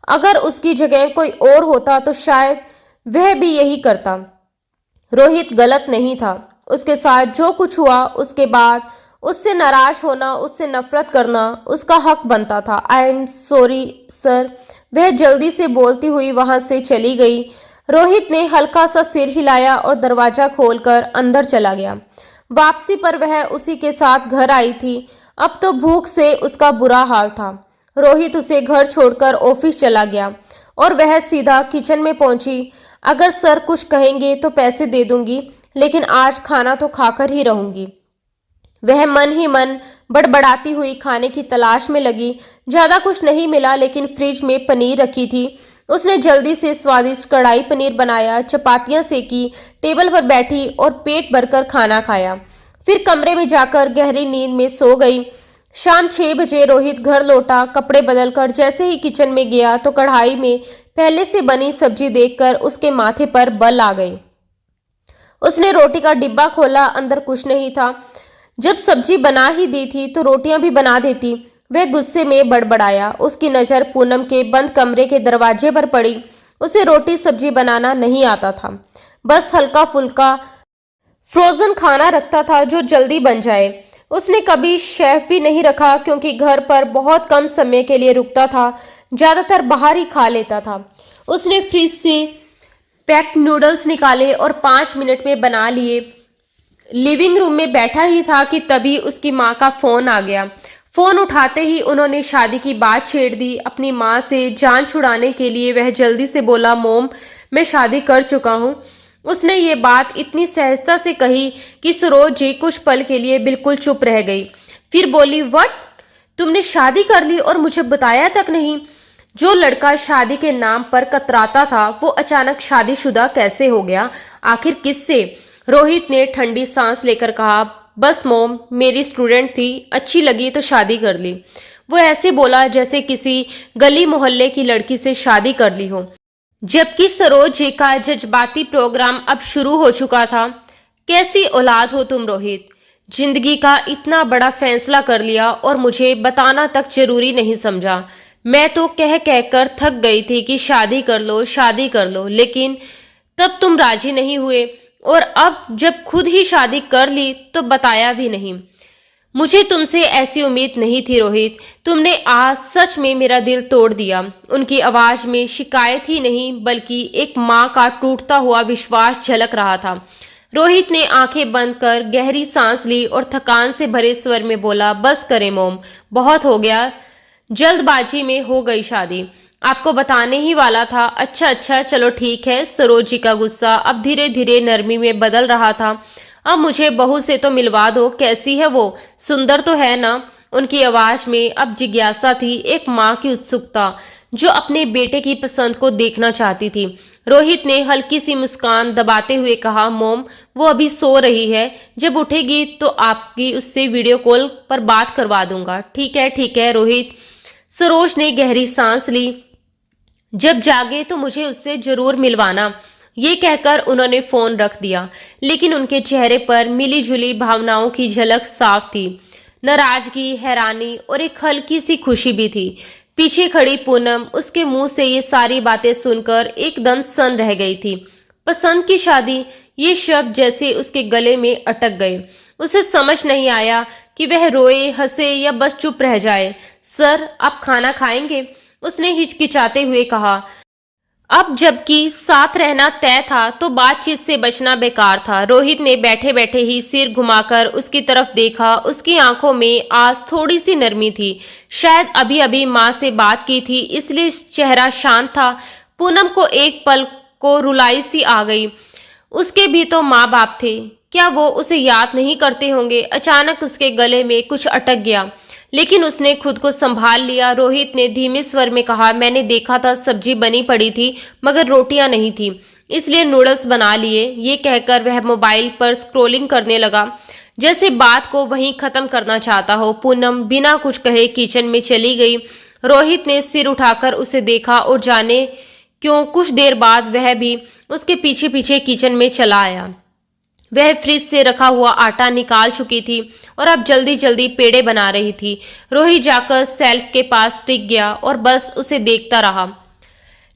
अगर उसकी जगह कोई और होता तो शायद वह भी यही करता। रोहित गलत नहीं था। उसके साथ जो कुछ हुआ, उसके बाद उससे नाराज होना, उससे नफरत करना उसका हक बनता था। आई एम सॉरी सर, वह जल्दी से बोलती हुई वहां से चली गई। रोहित ने हल्का सा सिर हिलाया और दरवाजा खोलकर अंदर चला गया। वापसी पर वह उसी के साथ घर आई थी। अब तो भूख से उसका बुरा हाल था। रोहित उसे घर छोड़कर ऑफिस चला गया और वह सीधा किचन में पहुंची। अगर सर कुछ कहेंगे तो पैसे दे दूंगी, लेकिन आज खाना तो खाकर ही रहूंगी। वह मन ही मन बड़बड़ाती हुई खाने की तलाश में लगी। ज्यादा कुछ नहीं मिला, लेकिन फ्रिज में पनीर रखी थी। उसने जल्दी से स्वादिष्ट कढ़ाई पनीर बनाया, चपातियां सेकी, टेबल पर बैठी और पेट भरकर खाना खाया। फिर कमरे में जाकर गहरी नींद में सो गई। शाम 6 बजे रोहित घर लौटा। कपड़े बदलकर जैसे ही किचन में गया तो कढ़ाई में पहले से बनी सब्जी देखकर उसके माथे पर बल आ गए। उसने रोटी का डिब्बा खोला, अंदर कुछ नहीं था। जब सब्जी बना ही दी थी तो रोटियां भी बना देती। वह गुस्से में बड़बड़ाया। उसकी नजर पूनम के बंद कमरे के दरवाजे पर पड़ी। उसे रोटी सब्जी बनाना नहीं आता था, बस हल्का फुल्का फ्रोजन खाना रखता था जो जल्दी बन जाए। उसने कभी शेफ भी नहीं रखा क्योंकि घर पर बहुत कम समय के लिए रुकता था, ज्यादातर बाहर ही खा लेता था। उसने फ्रिज से पैक्ड नूडल्स निकाले और 5 मिनट में बना लिए। लिविंग रूम में बैठा ही था कि तभी उसकी माँ का फोन आ गया। फोन उठाते ही उन्होंने शादी की बात छेड़ दी। अपनी माँ से जान छुड़ाने के लिए वह जल्दी से बोला, मोम, मैं शादी कर चुका हूँ। उसने ये बात इतनी सहजता से कही कि सरोज जी कुछ पल के लिए बिल्कुल चुप रह गई। फिर बोली, व्हाट? तुमने शादी कर ली और मुझे बताया तक नहीं? जो लड़का शादी के नाम पर कतराता था वो अचानक शादीशुदा कैसे हो गया? आखिर किससे? रोहित ने ठंडी सांस लेकर कहा, बस मोम, मेरी स्टूडेंट थी, अच्छी लगी तो शादी कर ली। वो ऐसे बोला जैसे किसी गली मोहल्ले की लड़की से शादी कर ली हो, जबकि सरोज जी का जज्बाती प्रोग्राम अब शुरू हो चुका था। कैसी औलाद हो तुम रोहित? जिंदगी का इतना बड़ा फैसला कर लिया और मुझे बताना तक जरूरी नहीं समझा। मैं तो कह कहकर थक गई थी कि शादी कर लो, शादी कर लो, लेकिन तब तुम राजी नहीं हुए और अब जब खुद ही शादी कर ली तो बताया भी नहीं। मुझे तुमसे ऐसी उम्मीद नहीं थी रोहित। तुमने आज सच में मेरा दिल तोड़ दिया। उनकी आवाज में शिकायत ही नहीं बल्कि एक माँ का टूटता हुआ विश्वास झलक रहा था। रोहित ने आंखें बंद कर गहरी सांस ली और थकान से भरे स्वर में बोला, बस करें मोम, बहुत हो गया। जल्दबाजी में हो गई शादी। आपको बताने ही वाला था। अच्छा अच्छा, चलो ठीक है। सरोज जी का गुस्सा अब धीरे धीरे नरमी में बदल रहा था। अब मुझे बहू से तो मिलवा दो। कैसी है वो? सुंदर तो है ना? उनकी आवाज में अब जिज्ञासा थी, एक माँ की उत्सुकता जो अपने बेटे की पसंद को देखना चाहती थी। रोहित ने हल्की सी मुस्कान दबाते हुए कहा, मोम, वो अभी सो रही है, जब उठेगी तो आपकी उससे वीडियो कॉल पर बात करवा दूंगा। ठीक है रोहित। सरोज ने गहरी सांस ली। जब जागे तो मुझे उससे जरूर मिलवाना। ये कहकर उन्होंने फोन रख दिया, लेकिन उनके चेहरे पर मिली जुली भावनाओं की झलक साफ थी। नाराजगी, हैरानी और एक हल्की सी खुशी भी थी। पीछे खड़ी पूनम उसके मुंह से ये सारी बातें सुनकर एकदम सन रह गई थी। पसंद की शादी, ये शब्द जैसे उसके गले में अटक गए। उसे समझ नहीं आया कि वह रोए, हंसे या बस चुप रह जाए। सर, आप खाना खाएंगे? उसने हिचकिचाते हुए कहा। अब जबकि साथ रहना तय था तो बातचीत से बचना बेकार था। रोहित ने बैठे बैठे ही सिर घुमाकर उसकी तरफ देखा। उसकी आंखों में आज थोड़ी सी नरमी थी। शायद अभी अभी माँ से बात की थी, इसलिए चेहरा शांत था। पूनम को एक पल को रुलाई सी आ गई। उसके भी तो माँ बाप थे, क्या वो उसे याद नहीं करते होंगे? अचानक उसके गले में कुछ अटक गया, लेकिन उसने खुद को संभाल लिया। रोहित ने धीमे स्वर में कहा, मैंने देखा था सब्जी बनी पड़ी थी मगर रोटियां नहीं थी, इसलिए नूडल्स बना लिए। ये कहकर वह मोबाइल पर स्क्रॉलिंग करने लगा, जैसे बात को वहीं खत्म करना चाहता हो। पूनम बिना कुछ कहे किचन में चली गई। रोहित ने सिर उठाकर उसे देखा और जाने क्यों कुछ देर बाद वह भी उसके पीछे पीछे किचन में चला आया। वह फ्रिज से रखा हुआ आटा निकाल चुकी थी और अब जल्दी जल्दी पेड़े बना रही थी। रोहित जाकर सेल्फ के पास टिक गया और बस उसे देखता रहा।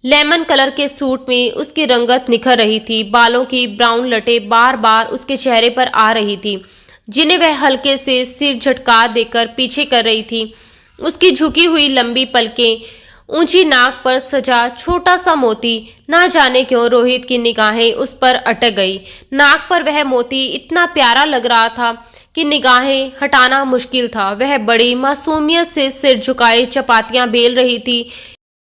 लेमन कलर के सूट में उसकी रंगत निखर रही थी। बालों की ब्राउन लटें बार बार उसके चेहरे पर आ रही थी, जिन्हें वह हल्के से सिर झटका देकर पीछे कर रही थी। उसकी झुकी हुई लंबी पलकें, ऊंची नाक पर सजा छोटा सा मोती, ना जाने क्यों रोहित की निगाहें उस पर अटक गई। नाक पर वह मोती इतना प्यारा लग रहा था कि निगाहें हटाना मुश्किल था। वह बड़ी मासूमियत से सिर झुकाए चपातियां बेल रही थी।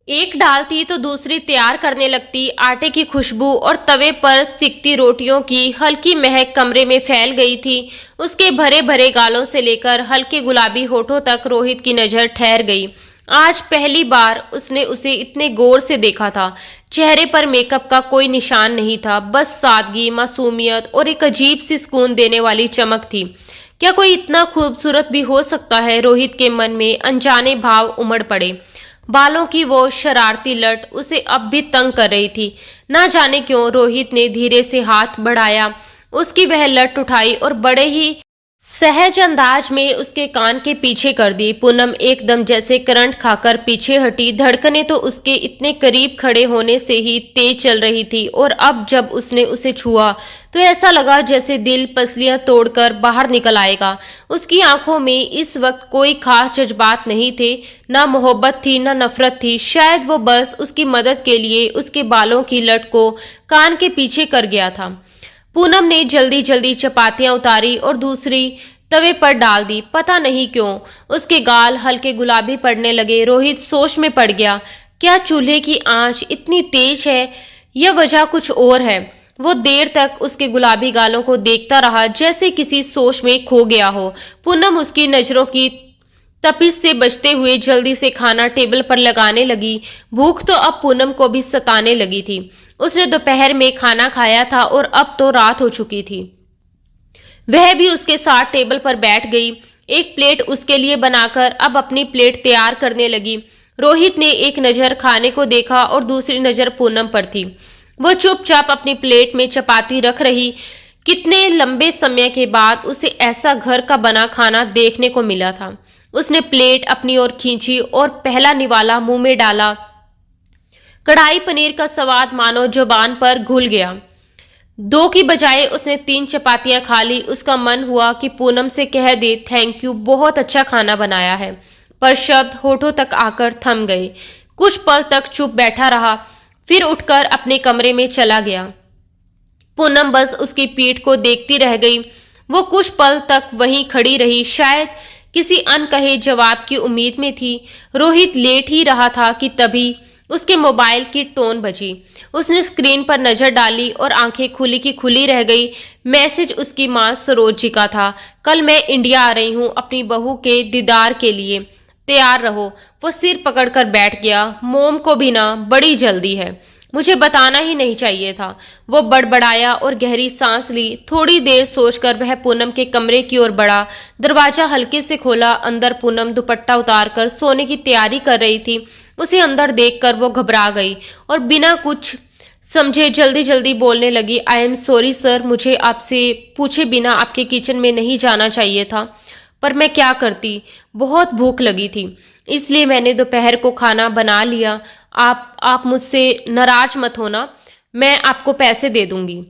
एक डालती तो दूसरी तैयार करने लगती। आटे की खुशबू और तवे पर सिकती रोटियों की हल्की महक कमरे में फैल गई थी। उसके भरे भरे गालों से लेकर हल्के गुलाबी होठों तक रोहित की नजर ठहर गई। आज पहली बार उसने उसे इतने गौर से देखा था। चेहरे पर मेकअप का कोई निशान नहीं था, बस सादगी, मासूमियत और एक अजीब सी सुकून देने वाली चमक थी। क्या कोई इतना खूबसूरत भी हो सकता है? रोहित के मन में अनजाने भाव उमड़ पड़े। बालों की वो शरारती लट उसे अब भी तंग कर रही थी। ना जाने क्यों रोहित ने धीरे से हाथ बढ़ाया, उसकी वह लट उठाई और बड़े ही सहज अंदाज में उसके कान के पीछे कर दी। पूनम एकदम जैसे करंट खाकर पीछे हटी। धड़कनें तो उसके इतने करीब खड़े होने से ही तेज चल रही थी और अब जब उसने उसे छुआ तो ऐसा लगा जैसे दिल पसलियां तोड़कर बाहर निकल आएगा। उसकी आंखों में इस वक्त कोई खास जज्बात नहीं थे, ना मोहब्बत थी ना नफरत थी। शायद वो बस उसकी मदद के लिए उसके बालों की लट को कान के पीछे कर गया था। पूनम ने जल्दी जल्दी चपातियां उतारी और दूसरी तवे पर डाल दी। पता नहीं क्यों उसके गाल हल्के गुलाबी पड़ने लगे। रोहित सोच में पड़ गया। क्या चूल्हे की आंच इतनी तेज है या वजह कुछ और है? वो देर तक उसके गुलाबी गालों को देखता रहा, जैसे किसी सोच में खो गया हो। पूनम उसकी नजरों की तपिश से बचते हुए जल्दी से खाना टेबल पर लगाने लगी। भूख तो अब पूनम को भी सताने लगी थी। उसने दोपहर में खाना खाया था और अब तो रात हो चुकी थी। वह भी उसके साथ टेबल पर बैठ गई। एक प्लेट उसके लिए बनाकर अब अपनी प्लेट तैयार करने लगी। रोहित ने एक नजर खाने को देखा और दूसरी नजर पूनम पर थी। वो चुपचाप अपनी प्लेट में चपाती रख रही। कितने लंबे समय के बाद उसे ऐसा घर का बना खाना देखने को मिला था। उसने प्लेट अपनी ओर खींची और पहला निवाला मुंह में डाला। कढ़ाई पनीर का स्वाद मानो जुबान पर घुल गया। 2 की बजाय उसने 3 चपातियां खा ली। उसका मन हुआ कि पूनम से कह दे थैंक यू, बहुत अच्छा खाना बनाया है, पर शब्द होठों तक आकर थम गए। कुछ पल तक चुप बैठा रहा, फिर उठकर अपने कमरे में चला गया। पूनम बस उसकी पीठ को देखती रह गई। वो कुछ पल तक वहीं खड़ी रही, शायद किसी अनकहे जवाब की उम्मीद में थी। रोहित लेट ही रहा था कि तभी उसके मोबाइल की टोन बजी। उसने स्क्रीन पर नजर डाली और आंखें खुली की खुली रह गई। मैसेज उसकी मां सरोज जी का था। कल मैं इंडिया आ रही हूँ अपनी बहू के दीदार के लिए, तैयार रहो। वो सिर पकड़कर बैठ गया। मोम को भी ना बड़ी जल्दी है, मुझे बताना ही नहीं चाहिए था। वो बड़बड़ाया और गहरी सांस ली। थोड़ी देर सोचकर वह पूनम के कमरे की ओर बढ़ा। दरवाजा हल्के से खोला। अंदर पूनम दुपट्टा उतारकर सोने की तैयारी कर रही थी। उसे अंदर देखकर वो घबरा गई और बिना कुछ समझे जल्दी जल्दी बोलने लगी। आई एम सॉरी सर, मुझे आपसे पूछे बिना आपके किचन में नहीं जाना चाहिए था, पर मैं क्या करती, बहुत भूख लगी थी, इसलिए मैंने दोपहर को खाना बना लिया। आप मुझसे नाराज मत होना, मैं आपको पैसे दे दूंगी।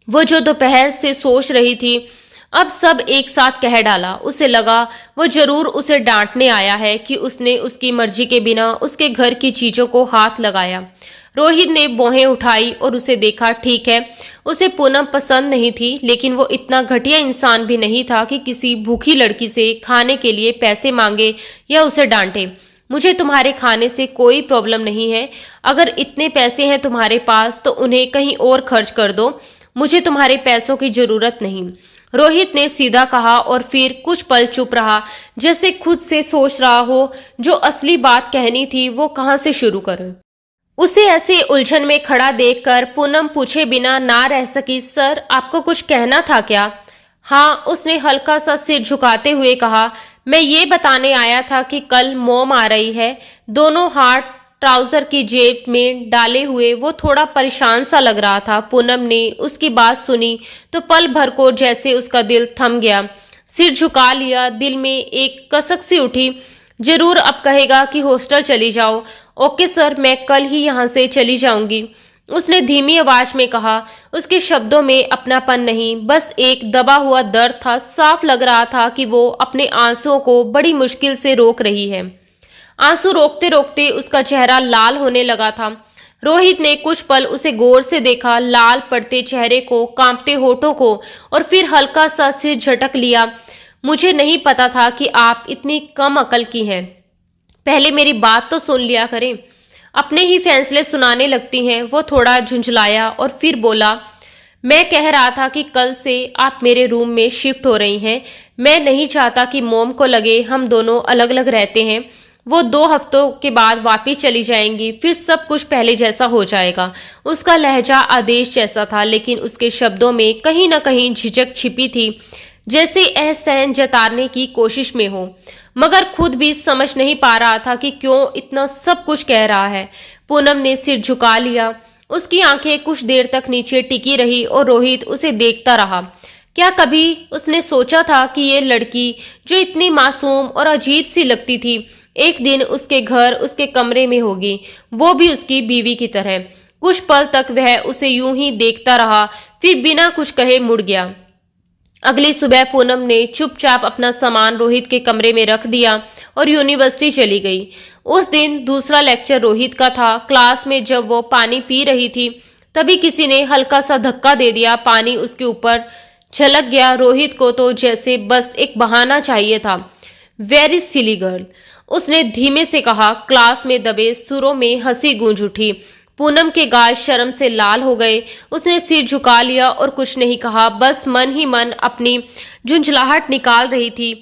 वो जो दोपहर से सोच रही थी अब सब एक साथ कह डाला। उसे लगा वो जरूर उसे डांटने आया है कि उसने उसकी मर्जी के बिना उसके घर की चीजों को हाथ लगाया। रोहित ने भौहें उठाई और उसे देखा। ठीक है, उसे पूनम पसंद नहीं थी, लेकिन वो इतना घटिया इंसान भी नहीं था कि किसी भूखी लड़की से खाने के लिए पैसे मांगे या उसे डांटे। मुझे तुम्हारे खाने से कोई प्रॉब्लम नहीं है। अगर इतने पैसे हैं तुम्हारे पास तो उन्हें कहीं और खर्च कर दो, मुझे तुम्हारे पैसों की जरूरत नहीं, रोहित ने सीधा कहा और फिर कुछ पल चुप रहा, जैसे खुद से सोच रहा हो जो असली बात कहनी थी वो कहां से शुरू करे। उसे ऐसे उलझन में खड़ा देखकर पूनम पूछे बिना ना रह सकी। सर, आपको कुछ कहना था क्या? हाँ, उसने हल्का सा सिर झुकाते हुए कहा। मैं ये बताने आया था कि कल मोम आ रही है। दोनों हाथ ट्राउजर की जेब में डाले हुए वो थोड़ा परेशान सा लग रहा था। पूनम ने उसकी बात सुनी तो पल भर को जैसे उसका दिल थम गया। सिर झुका लिया। दिल में एक कसक सी उठी, जरूर अब कहेगा कि हॉस्टल चली जाओ। ओके सर, मैं कल ही यहाँ से चली जाऊंगी, उसने धीमी आवाज में कहा। उसके शब्दों में अपनापन नहीं, बस एक दबा हुआ दर्द था। साफ लग रहा था कि वो अपने आंसुओं को बड़ी मुश्किल से रोक रही है। आंसू रोकते रोकते उसका चेहरा लाल होने लगा था। रोहित ने कुछ पल उसे गौर से देखा, लाल पड़ते चेहरे को, कांपते होठों को, और फिर हल्का सा सिर झटक लिया। मुझे नहीं पता था कि आप इतनी कम अकल की हैं। पहले मेरी बात तो सुन लिया करें, अपने ही फैसले सुनाने लगती हैं। वो थोड़ा झुंझलाया और फिर बोला, मैं कह रहा था कि कल से आप मेरे रूम में शिफ्ट हो रही हैं। मैं नहीं चाहता कि मोम को लगे हम दोनों अलग अलग रहते हैं। वो 2 हफ्तों के बाद वापस चली जाएंगी, फिर सब कुछ पहले जैसा हो जाएगा। उसका लहजा आदेश जैसा था, लेकिन उसके शब्दों में कहीं न कहीं झिझक छिपी थी, जैसे एहसान जताने की कोशिश में हो, मगर खुद भी समझ नहीं पा रहा था कि क्यों इतना सब कुछ कह रहा है। पूनम ने सिर झुका लिया। उसकी आंखें कुछ देर तक नीचे टिकी रही और रोहित उसे देखता रहा। क्या कभी उसने सोचा था कि ये लड़की, जो इतनी मासूम और अजीब सी लगती थी, एक दिन उसके घर, उसके कमरे में होगी, वो भी उसकी बीवी की तरह। कुछ पल तक वह उसे यूं ही देखता रहा, फिर बिना कुछ कहे मुड़ गया। अगली सुबह पूनम ने चुपचाप अपना सामान रोहित के कमरे में रख दिया और यूनिवर्सिटी चली गई। उस दिन दूसरा लेक्चर रोहित का था। क्लास में जब वो पानी पी रही थी, तभी किसी ने हल्का सा धक्का दे दिया। पानी उसके ऊपर छलक गया। रोहित को तो जैसे बस एक बहाना चाहिए था। वेरी सिली गर्ल, उसने धीमे से कहा। क्लास में दबे सुरों में हंसी गूंज उठी। पूनम के गाल शर्म से लाल हो गए। उसने सिर झुका लिया और कुछ नहीं कहा, बस मन ही मन अपनी झुंझलाहट निकाल रही थी।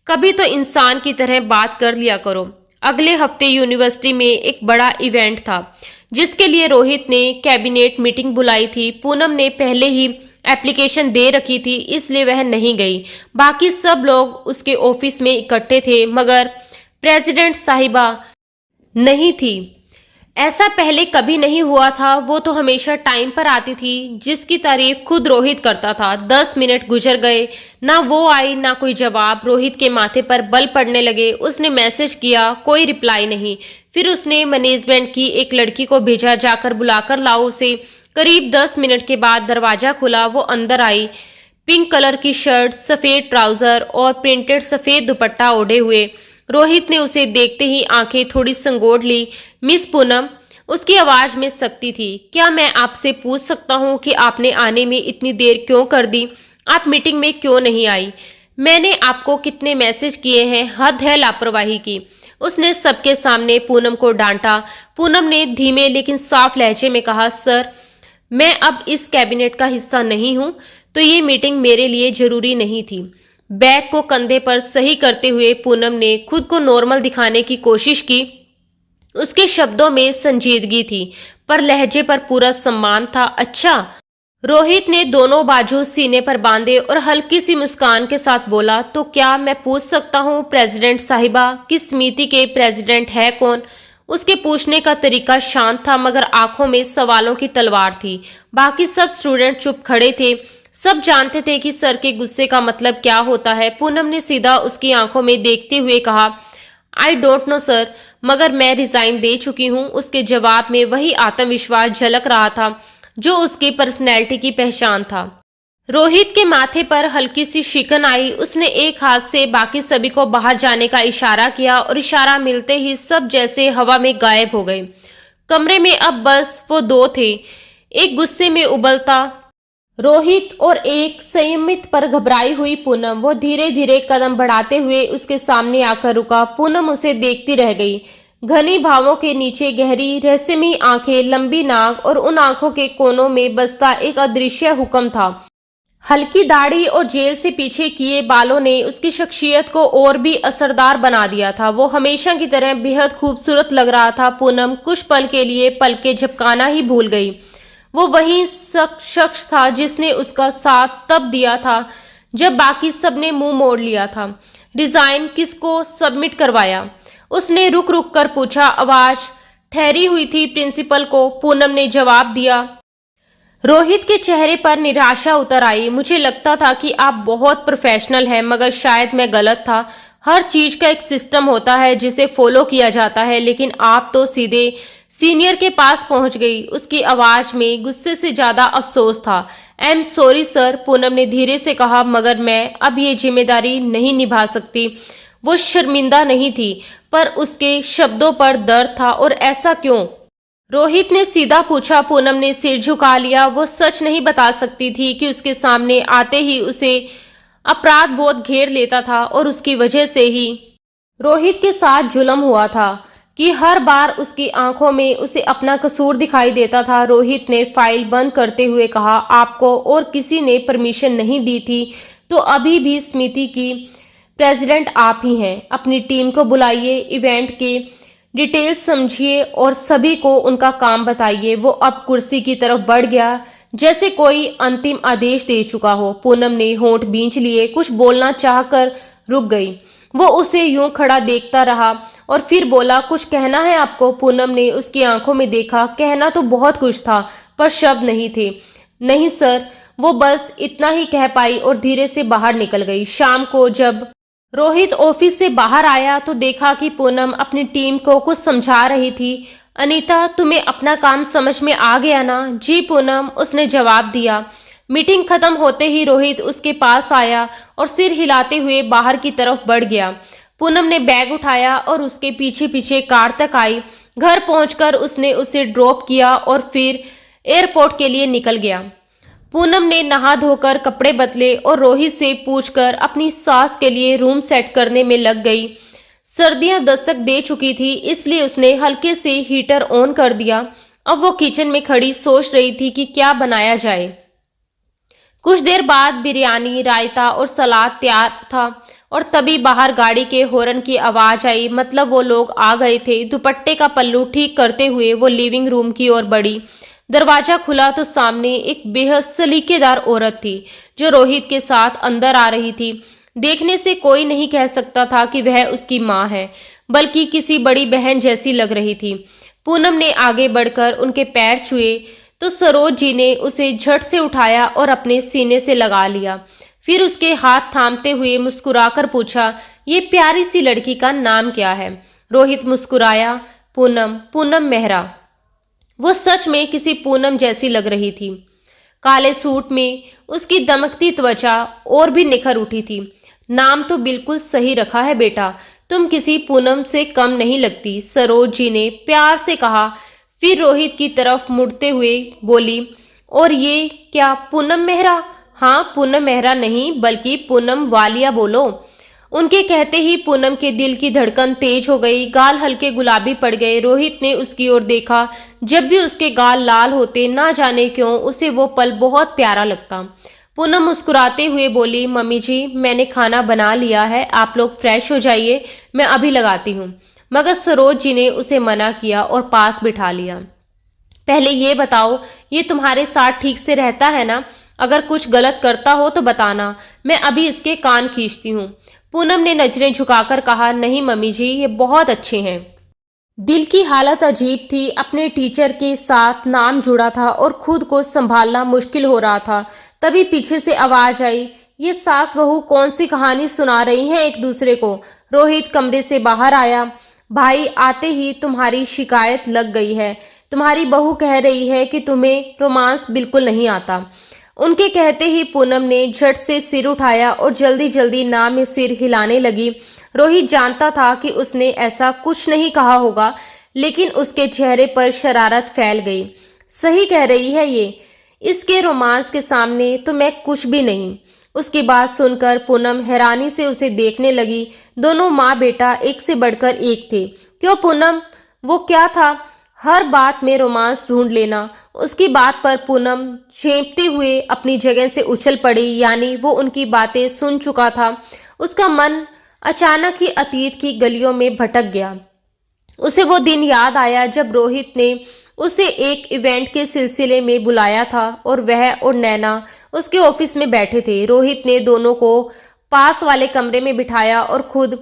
कभी तो इंसान की तरह बात कर लिया करो। अगले हफ्ते यूनिवर्सिटी में एक बड़ा इवेंट था, जिसके लिए रोहित ने कैबिनेट मीटिंग बुलाई थी। पूनम ने पहले ही एप्लीकेशन दे रखी थी, इसलिए वह नहीं गई। बाकी सब लोग उसके ऑफिस में इकट्ठे थे, मगर प्रेसिडेंट साहिबा नहीं थी। ऐसा पहले कभी नहीं हुआ था। वो तो हमेशा टाइम पर आती थी, जिसकी तारीफ खुद रोहित करता था। 10 मिनट गुजर गए, ना वो आई ना कोई जवाब। रोहित के माथे पर बल पड़ने लगे। उसने मैसेज किया, कोई रिप्लाई नहीं। फिर उसने मैनेजमेंट की एक लड़की को भेजा, जाकर बुलाकर लाओ उसे। करीब 10 मिनट के बाद दरवाजा खुला। वो अंदर आई, पिंक कलर की शर्ट, सफेद ट्राउजर और प्रिंटेड सफेद दुपट्टा ओढ़े हुए। रोहित ने उसे देखते ही आंखें थोड़ी संगोड़ ली। मिस पूनम, उसकी आवाज में सख्ती थी। क्या मैं आपसे पूछ सकता हूँ कि आपने आने में इतनी देर क्यों कर दी? आप मीटिंग में क्यों नहीं आई? मैंने आपको कितने मैसेज किए हैं, हद है लापरवाही की। उसने सबके सामने पूनम को डांटा। पूनम ने धीमे लेकिन साफ लहजे में कहा, सर, मैं अब इस कैबिनेट का हिस्सा नहीं हूं, तो ये मीटिंग मेरे लिए जरूरी नहीं थी। बैग को कंधे पर सही करते हुए पूनम ने खुद को नॉर्मल दिखाने की कोशिश की। उसके शब्दों में संजीदगी थी, पर लहजे पर पूरा सम्मान था। अच्छा। रोहित ने दोनों बाजू सीने पर बांधे और हल्की सी मुस्कान के साथ बोला, तो क्या मैं पूछ सकता हूँ प्रेसिडेंट साहिबा, किस समिति के प्रेसिडेंट है कौन? उसके पूछने का तरीका शांत था, मगर आंखों में सवालों की तलवार थी। बाकी सब स्टूडेंट चुप खड़े थे। सब जानते थे कि सर के गुस्से का मतलब क्या होता है। पूनम ने सीधा उसकी आंखों में देखते हुए कहा, आई डोंट नो सर, मगर मैं रिजाइन दे चुकी हूँ। उसके जवाब में वही आत्मविश्वास झलक रहा था जो उसकी पर्सनैलिटी की पहचान था। रोहित के माथे पर हल्की सी शिकन आई। उसने एक हाथ से बाकी सभी को बाहर जाने का इशारा किया और इशारा मिलते ही सब जैसे हवा में गायब हो गए। कमरे में अब बस वो दो थे, एक गुस्से में उबलता रोहित और एक संयमित पर घबराई हुई पूनम। वो धीरे धीरे कदम बढ़ाते हुए उसके सामने आकर रुका। पूनम उसे देखती रह गई। घनी भावों के नीचे गहरी रहस्यमयी आंखें, लंबी नाक और उन आंखों के कोनों में बसता एक अदृश्य हुक्म था। हल्की दाढ़ी और जेल से पीछे किए बालों ने उसकी शख्सियत को और भी असरदार बना दिया था। वो हमेशा की तरह बेहद खूबसूरत लग रहा था। पूनम कुछ पल के लिए पलकें झपकाना ही भूल गई। वो वही शख्स था जिसने उसका साथ तब दिया था जब बाकी सबने मुंह मोड़ लिया था। डिजाइन किसको सबमिट करवाया? उसने रुक रुक कर पूछा। आवाज ठहरी हुई थी। प्रिंसिपल को, पूनम ने जवाब दिया। रोहित के चेहरे पर निराशा उतर आई। मुझे लगता था कि आप बहुत प्रोफेशनल हैं, मगर शायद मैं गलत था। हर चीज का एक सिस्टम होता है जिसे फॉलो किया जाता है, लेकिन आप तो सीधे सीनियर के पास पहुंच गई। उसकी आवाज में गुस्से से ज्यादा अफसोस था। आई एम सॉरी सर, पूनम ने धीरे से कहा, मगर मैं अब ये जिम्मेदारी नहीं निभा सकती। वो शर्मिंदा नहीं थी, पर उसके शब्दों पर दर्द था। और ऐसा क्यों? रोहित ने सीधा पूछा। पूनम ने सिर झुका लिया। वो सच नहीं बता सकती थी कि उसके सामने आते ही उसे अपराध बोध घेर लेता था, और उसकी वजह से ही रोहित के साथ जुल्म हुआ था कि हर बार उसकी आंखों में उसे अपना कसूर दिखाई देता था। रोहित ने फाइल बंद करते हुए कहा, आपको और किसी ने परमिशन नहीं दी थी तो अभी भी समिति की प्रेसिडेंट आप ही हैं। अपनी टीम को बुलाइए, इवेंट के डिटेल्स समझिए और सभी को उनका काम बताइए। वो अब कुर्सी की तरफ बढ़ गया जैसे कोई अंतिम आदेश दे चुका हो। पूनम ने होंठ बींच लिए, कुछ बोलना चाहकर रुक गई। वो उसे यूं खड़ा देखता रहा और फिर बोला, कुछ कहना है आपको? पूनम ने उसकी आंखों में देखा। कहना तो बहुत कुछ था पर शब्द नहीं थे। नहीं सर, वो बस इतना ही कह पाई और धीरे से बाहर निकल गई। शाम को जब रोहित ऑफिस से बाहर आया तो देखा कि पूनम अपनी टीम को कुछ समझा रही थी। अनीता, तुम्हें अपना काम समझ में आ गया ना? जी पूनम, उसने जवाब दिया। मीटिंग खत्म होते ही रोहित उसके पास आया और सिर हिलाते हुए बाहर की तरफ बढ़ गया। पूनम ने बैग उठाया और उसके पीछे पीछे कार तक आई। घर पहुंचकर उसने उसे ड्रॉप किया और फिर एयरपोर्ट के लिए निकल गया। पूनम ने नहा धोकर कपड़े बदले और रोहित से पूछकर अपनी सास के लिए रूम सेट करने में लग गई। सर्दियां दस्तक दे चुकी थी, इसलिए उसने हल्के से हीटर ऑन कर दिया। अब वो किचन में खड़ी सोच रही थी कि क्या बनाया जाए। कुछ देर बाद बिरयानी, रायता और सलाद तैयार था और तभी बाहर गाड़ी के हॉर्न की आवाज आई। मतलब वो लोग आ गए थे। दुपट्टे का पल्लू ठीक करते हुए वो लिविंग रूम की ओर बढ़ी। दरवाजा खुला तो सामने एक बेहद सलीकेदार औरत थी जो रोहित के साथ अंदर आ रही थी। देखने से कोई नहीं कह सकता था कि वह उसकी माँ है, बल्कि किसी बड़ी बहन जैसी लग रही थी। पूनम ने आगे बढ़कर उनके पैर छुए तो सरोज जी ने उसे झट से उठाया और अपने सीने से लगा लिया। फिर उसके हाथ थामते हुए मुस्कुराकर पूछा, ये प्यारी सी लड़की का नाम क्या है? रोहित मुस्कुराया। पूनम, पूनम मेहरा। वो सच में किसी पूनम जैसी लग रही थी। काले सूट में उसकी दमकती त्वचा और भी निखर उठी थी। नाम तो बिल्कुल सही रखा है बेटा, तुम किसी पूनम से कम नहीं लगती, सरोज जी ने प्यार से कहा। फिर रोहित की तरफ मुड़ते हुए बोली, और ये क्या पूनम मेहरा? हाँ, पूनम मेहरा नहीं बल्कि पूनम वालिया बोलो। उनके कहते ही पूनम के दिल की धड़कन तेज हो गई, गाल हल्के गुलाबी पड़ गए। रोहित ने उसकी ओर देखा। जब भी उसके गाल लाल होते, ना जाने क्यों उसे वो पल बहुत प्यारा लगता। पूनम मुस्कुराते हुए बोली, मम्मी जी मैंने खाना बना लिया है, आप लोग फ्रेश हो जाइए, मैं अभी लगाती हूँ। मगर सरोज जी ने उसे मना किया और पास बिठा लिया। पहले ये बताओ, ये तुम्हारे साथ ठीक से रहता है ना? अगर कुछ गलत करता हो तो बताना, मैं अभी इसके कान खींचती हूँ। पूनम ने नजरें झुकाकर कहा, नहीं मम्मी जी, ये बहुत अच्छे हैं। दिल की हालत अजीब थी। अपने टीचर के साथ नाम जुड़ा था और खुद को संभालना मुश्किल हो रहा था। तभी पीछे से आवाज आई, ये सास बहू कौन सी कहानी सुना रही हैं एक दूसरे को? रोहित कमरे से बाहर आया। भाई, आते ही तुम्हारी शिकायत लग गई है। तुम्हारी बहू कह रही है कि तुम्हें रोमांस बिल्कुल नहीं आता। उनके कहते ही पूनम ने झट से सिर उठाया और जल्दी जल्दी ना में सिर हिलाने लगी। रोहित जानता था कि उसने ऐसा कुछ नहीं कहा होगा, लेकिन उसके चेहरे पर शरारत फैल गई। सही कह रही है ये, इसके रोमांस के सामने तो मैं कुछ भी नहीं। उसकी बात सुनकर पूनम हैरानी से उसे देखने लगी। दोनों माँ बेटा एक से बढ़कर एक थे। क्यों पूनम, वो क्या था? हर बात में रोमांस ढूंढ लेना। उसकी बात पर पूनम चेंपते हुए अपनी जगह से उछल पड़ी, यानी वो उनकी बातें सुन चुका था। उसका मन अचानक ही अतीत की गलियों में भटक गया। उसे वो दिन याद आया जब रोहित ने उसे एक इवेंट के सिलसिले में बुलाया था और वह और नैना उसके ऑफिस में बैठे थे। रोहित ने दोनों को पास वाले कमरे में बिठाया और खुद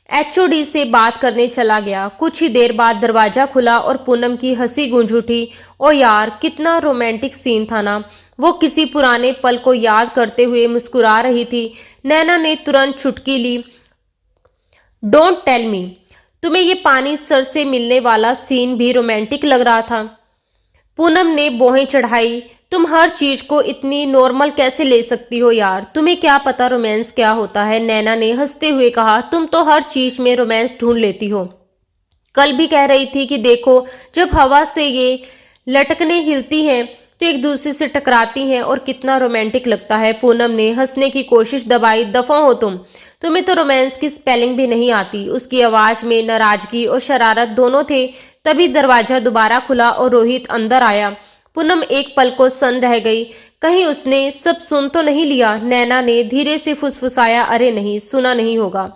एचओडी से बात करने चला गया। कुछ ही देर बाद दरवाजा खुला और पूनम की हंसी गूंज उठी। और यार, कितना रोमांटिक सीन था ना। वो किसी पुराने पल को याद करते हुए मुस्कुरा रही थी। नैना ने तुरंत चुटकी ली। डोंट टेल मी, तुम्हें ये पानी सर से मिलने वाला सीन भी रोमांटिक लग रहा था? पूनम ने भौहें चढ़ाई। तुम हर चीज को इतनी नॉर्मल कैसे ले सकती हो यार? तुम्हें क्या पता रोमांस क्या होता है? नैना ने हंसते हुए कहा, तुम तो हर चीज में रोमांस ढूंढ लेती हो। कल भी कह रही थी कि देखो, जब हवा से ये लटकने हिलती हैं तो एक दूसरे से टकराती हैं और कितना रोमांटिक लगता है। पूनम ने हंसने की कोशिश दबाई। दफा हो तुम्हें तो रोमांस की स्पेलिंग भी नहीं आती। उसकी आवाज में नाराजगी और शरारत दोनों थे। तभी दरवाजा दोबारा खुला और रोहित अंदर आया। पूनम एक पल को सन्न रह गई। कहीं उसने सब सुन तो नहीं लिया। नैना ने धीरे से फुसफुसाया, अरे नहीं, सुना नहीं होगा।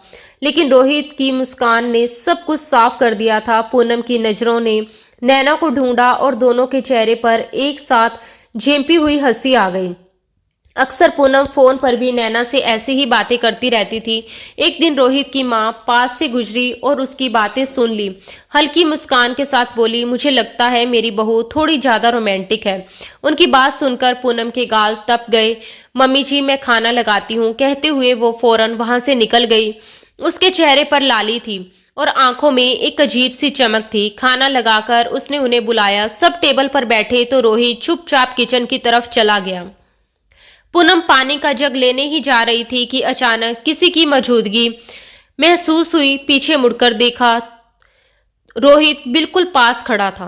लेकिन रोहित की मुस्कान ने सब कुछ साफ कर दिया था। पूनम की नजरों ने नैना को ढूंढा और दोनों के चेहरे पर एक साथ झेंपी हुई हंसी आ गई। अक्सर पूनम फोन पर भी नैना से ऐसी ही बातें करती रहती थी। एक दिन रोहित की माँ पास से गुजरी और उसकी बातें सुन ली। हल्की मुस्कान के साथ बोली, मुझे लगता है मेरी बहू थोड़ी ज्यादा रोमांटिक है। उनकी बात सुनकर पूनम के गाल तप गए। मम्मी जी, मैं खाना लगाती हूँ, कहते हुए वो फौरन वहां से निकल गई। उसके चेहरे पर लाली थी और आंखों में एक अजीब सी चमक थी। खाना लगाकर उसने उन्हें बुलाया। सब टेबल पर बैठे तो रोहित चुपचाप किचन की तरफ चला गया। पूनम पानी का जग लेने ही जा रही थी कि अचानक किसी की मौजूदगी महसूस हुई। पीछे मुड़कर देखा, रोहित बिल्कुल पास खड़ा था।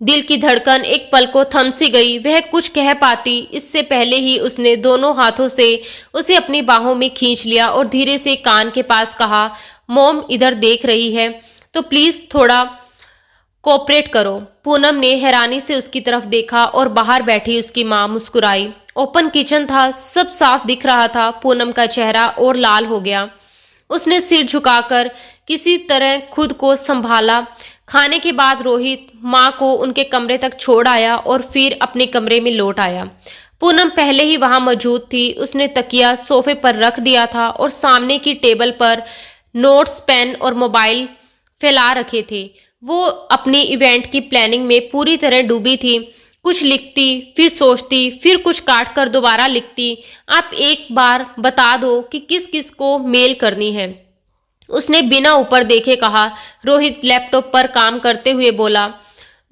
दिल की धड़कन एक पल को थम सी गई। वह कुछ कह पाती इससे पहले ही उसने दोनों हाथों से उसे अपनी बाहों में खींच लिया और धीरे से कान के पास कहा, मॉम इधर देख रही है तो प्लीज थोड़ा कोऑपरेट करो। पूनम ने हैरानी से उसकी तरफ देखा और बाहर बैठी उसकी मां मुस्कुराई। ओपन किचन था, सब साफ दिख रहा था। पूनम का चेहरा और लाल हो गया। उसने सिर झुकाकर किसी तरह खुद को संभाला। खाने के बाद रोहित मां को उनके कमरे तक छोड़ आया और फिर अपने कमरे में लौट आया। पूनम पहले ही वहां मौजूद थी। उसने तकिया सोफे पर रख दिया था और सामने की टेबल पर नोट्स, पेन और मोबाइल फैला रखे थे। वो अपनी इवेंट की प्लानिंग में पूरी तरह डूबी थी। कुछ लिखती, फिर सोचती, फिर कुछ काट कर दोबारा लिखती। आप एक बार बता दो कि किस किस को मेल करनी है, उसने बिना ऊपर देखे कहा। रोहित लैपटॉप पर काम करते हुए बोला,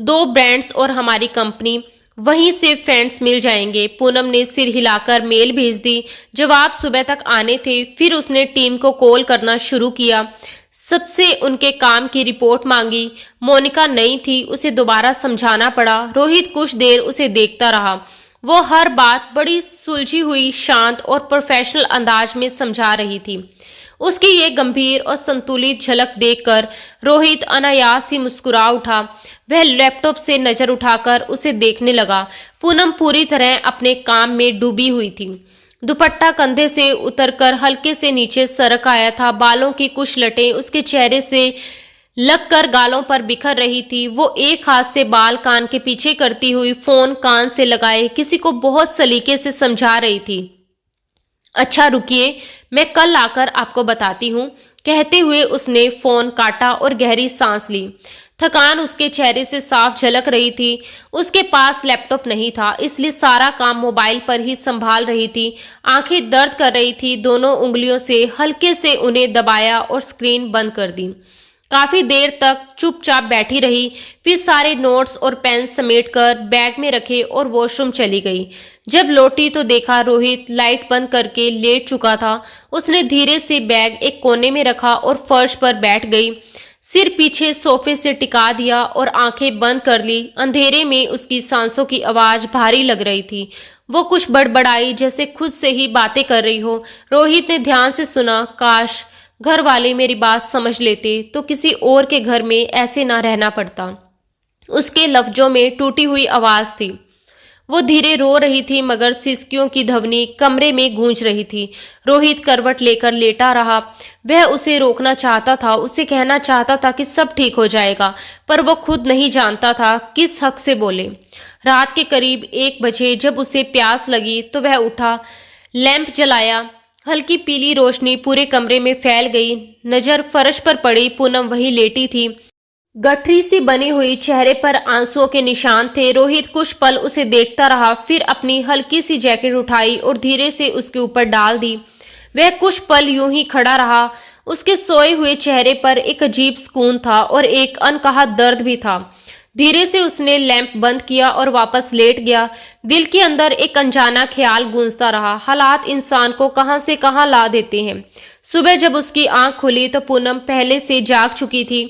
2 ब्रांड्स और हमारी कंपनी, वहीं से फ्रेंड्स मिल जाएंगे। पूनम ने सिर हिलाकर मेल भेज दी। जवाब सुबह तक आने थे। फिर उसने टीम को कॉल करना शुरू किया। सबसे उनके काम की रिपोर्ट मांगी। मोनिका नई थी, उसे दोबारा समझाना पड़ा। रोहित कुछ देर उसे देखता रहा। वो हर बात बड़ी सुलझी हुई, शांत और प्रोफेशनल अंदाज में समझा रही थी। उसकी ये गंभीर और संतुलित झलक देखकर रोहित अनायास ही मुस्कुरा उठा। वह लैपटॉप से नजर उठाकर उसे देखने लगा। पूनम पूरी तरह अपने काम में डूबी हुई थी। दुपट्टा कंधे से उतरकर हल्के से नीचे सरक आया था। बालों की कुछ लटें उसके चेहरे से लगकर गालों पर बिखर रही थी। वो एक हाथ से बाल कान के पीछे करती हुई फोन कान से लगाए किसी को बहुत सलीके से समझा रही थी। अच्छा रुकिए, मैं कल आकर आपको बताती हूँ, कहते हुए उसने फोन काटा और गहरी सांस ली। थकान उसके चेहरे से साफ झलक रही थी। उसके पास लैपटॉप नहीं था, इसलिए सारा काम मोबाइल पर ही संभाल रही थी। आंखें दर्द कर रही थी। दोनों उंगलियों से हल्के से उन्हें दबाया और स्क्रीन बंद कर दी। काफी देर तक चुपचाप बैठी रही। फिर सारे नोट्स और पेन समेटकर बैग में रखे और वॉशरूम चली गई। जब लौटी तो देखा रोहित लाइट बंद करके लेट चुका था। उसने धीरे से बैग एक कोने में रखा और फर्श पर बैठ गई। सिर पीछे सोफे से टिका दिया और आंखें बंद कर ली। अंधेरे में उसकी सांसों की आवाज भारी लग रही थी। वो कुछ बड़बड़ाई, जैसे खुद से ही बातें कर रही हो। रोहित ने ध्यान से सुना। काश घर वाले मेरी बात समझ लेते तो किसी और के घर में ऐसे ना रहना पड़ता। उसके लफ्जों में टूटी हुई आवाज थी। वो धीरे रो रही थी मगर सिसकियों की ध्वनि कमरे में गूंज रही थी। रोहित करवट लेकर लेटा रहा। वह उसे रोकना चाहता था, उसे कहना चाहता था कि सब ठीक हो जाएगा, पर वो खुद नहीं जानता था किस हक से बोले। रात के करीब 1 बजे जब उसे प्यास लगी तो वह उठा, लैंप जलाया। हल्की पीली रोशनी पूरे कमरे में फैल गई। नजर फर्श पर पड़ी। पूनम वहीं लेटी थी। गठरी सी बनी हुई, चेहरे पर आंसुओं के निशान थे। रोहित कुछ पल उसे देखता रहा, फिर अपनी हल्की सी जैकेट उठाई और धीरे से उसके ऊपर डाल दी। वह कुछ पल यूं ही खड़ा रहा। उसके सोए हुए चेहरे पर एक अजीब सुकून था और एक अनकहा दर्द भी था। धीरे से उसने लैंप बंद किया और वापस लेट गया। दिल के अंदर एक अनजाना ख्याल गूंजता रहा, हालात इंसान को कहां से कहां ला देते हैं। सुबह जब उसकी आंख खुली तो पूनम पहले से जाग चुकी थी।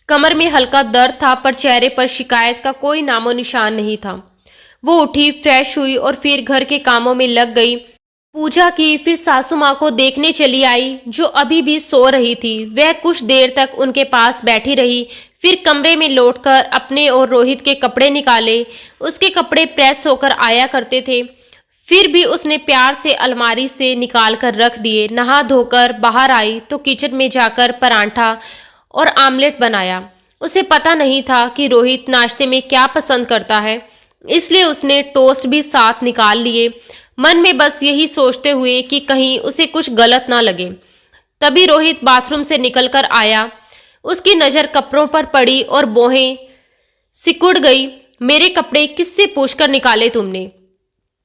कमर में हल्का दर्द था पर चेहरे पर शिकायत का कोई नामो निशान नहीं था। वो उठी, फ्रेश हुई और फिर घर के कामों में लग गई। पूजा की, फिर सासू माँ को देखने चली आई जो अभी भी सो रही थी। वह कुछ देर तक उनके पास बैठी रही, फिर कमरे में लौटकर अपने और रोहित के कपड़े निकाले। उसके कपड़े प्रेस होकर आया करते थे, फिर भी उसने प्यार से अलमारी से निकाल कर रख दिए। नहा धोकर बाहर आई तो किचन में जाकर परांठा और आमलेट बनाया। उसे पता नहीं था कि रोहित नाश्ते में क्या पसंद करता है, इसलिए उसने टोस्ट भी साथ निकाल लिए, मन में बस यही सोचते हुए कि कहीं उसे कुछ गलत ना लगे। तभी रोहित बाथरूम से निकलकर आया। उसकी नज़र कपड़ों पर पड़ी और भौहें सिकुड़ गई। मेरे कपड़े किससे पूछकर निकाले तुमने?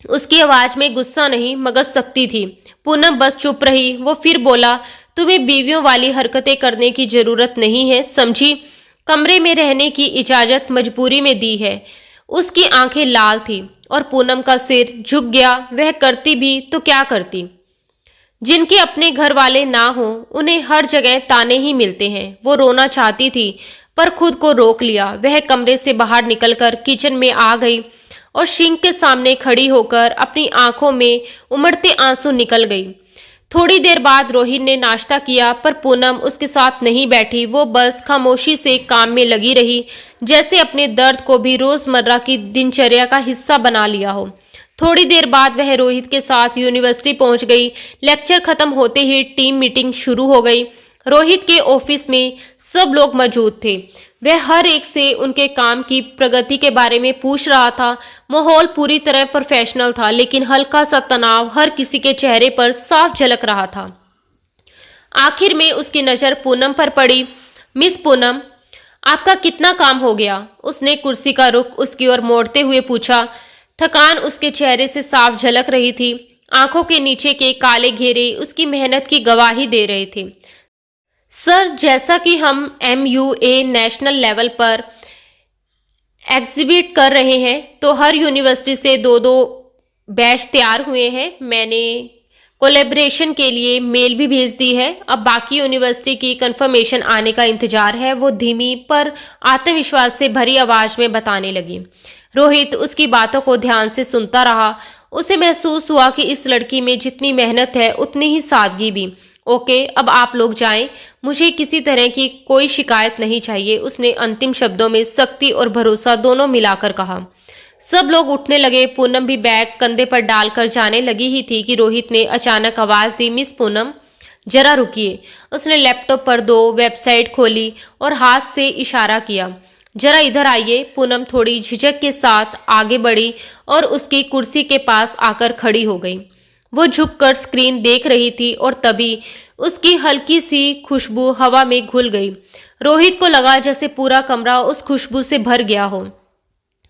उसकी आवाज में गुस्सा नहीं मगर सख्ती थी। पूनम बस चुप रही। वो फिर बोला, तुम्हें बीवियों वाली हरकतें करने की जरूरत नहीं है, समझी? कमरे में रहने की इजाजत मजबूरी में दी है। उसकी आंखें लाल थी और पूनम का सिर झुक गया। वह करती भी तो क्या करती? जिनके अपने घर वाले ना हों उन्हें हर जगह ताने ही मिलते हैं। वो रोना चाहती थी पर खुद को रोक लिया। वह कमरे से बाहर निकलकर किचन में आ गई और सिंक के सामने खड़ी होकर अपनी आंखों में उमड़ते आंसू निकल गई। थोड़ी देर बाद रोहित ने नाश्ता किया पर पूनम उसके साथ नहीं बैठी। वो बस खामोशी से काम में लगी रही, जैसे अपने दर्द को भी रोजमर्रा की दिनचर्या का हिस्सा बना लिया हो। थोड़ी देर बाद वह रोहित के साथ यूनिवर्सिटी पहुंच गई। लेक्चर खत्म होते ही टीम मीटिंग शुरू हो गई। रोहित के ऑफिस में सब लोग मौजूद थे। वह हर एक से उनके काम की प्रगति के बारे में पूछ रहा था। माहौल पूरी तरह प्रोफेशनल था, लेकिन हल्का सा तनाव हर किसी के चेहरे पर साफ झलक रहा था। आखिर में उसकी नज़र पूनम पर पड़ी। मिस पूनम, आपका कितना काम हो गया? उसने कुर्सी का रुख उसकी ओर मोड़ते हुए पूछा। थकान उसके चेहरे से साफ झलक रही थी। आंखों के नीचे के काले घेरे उसकी मेहनत की गवाही दे रहे थे। सर, जैसा कि हम MUA नेशनल लेवल पर एग्जिबिट कर रहे हैं, तो हर यूनिवर्सिटी से दो दो बैच तैयार हुए हैं। मैंने कोलैबोरेशन के लिए मेल भी भेज दी है। अब बाकी यूनिवर्सिटी की कंफर्मेशन आने का इंतजार है। वो धीमी पर आत्मविश्वास से भरी आवाज में बताने लगी। रोहित उसकी बातों को ध्यान से सुनता रहा। उसे महसूस हुआ कि इस लड़की में जितनी मेहनत है उतनी ही सादगी भी। ओके, अब आप लोग जाएं, मुझे किसी तरह की कोई शिकायत नहीं चाहिए, उसने अंतिम शब्दों में सख्ती और भरोसा दोनों मिलाकर कहा। सब लोग उठने लगे। पूनम भी बैग कंधे पर डालकर जाने लगी ही थी कि रोहित ने अचानक आवाज दी, मिस पूनम, जरा रुकिए। उसने लैपटॉप पर 2 वेबसाइट खोली और हाथ से इशारा किया। जरा इधर आइए। पूनम थोड़ी झिझक के साथ आगे बढ़ी और उसकी कुर्सी के पास आकर खड़ी हो गई। वो झुककर स्क्रीन देख रही थी और तभी उसकी हल्की सी खुशबू हवा में घुल गई। रोहित को लगा जैसे पूरा कमरा उस खुशबू से भर गया हो।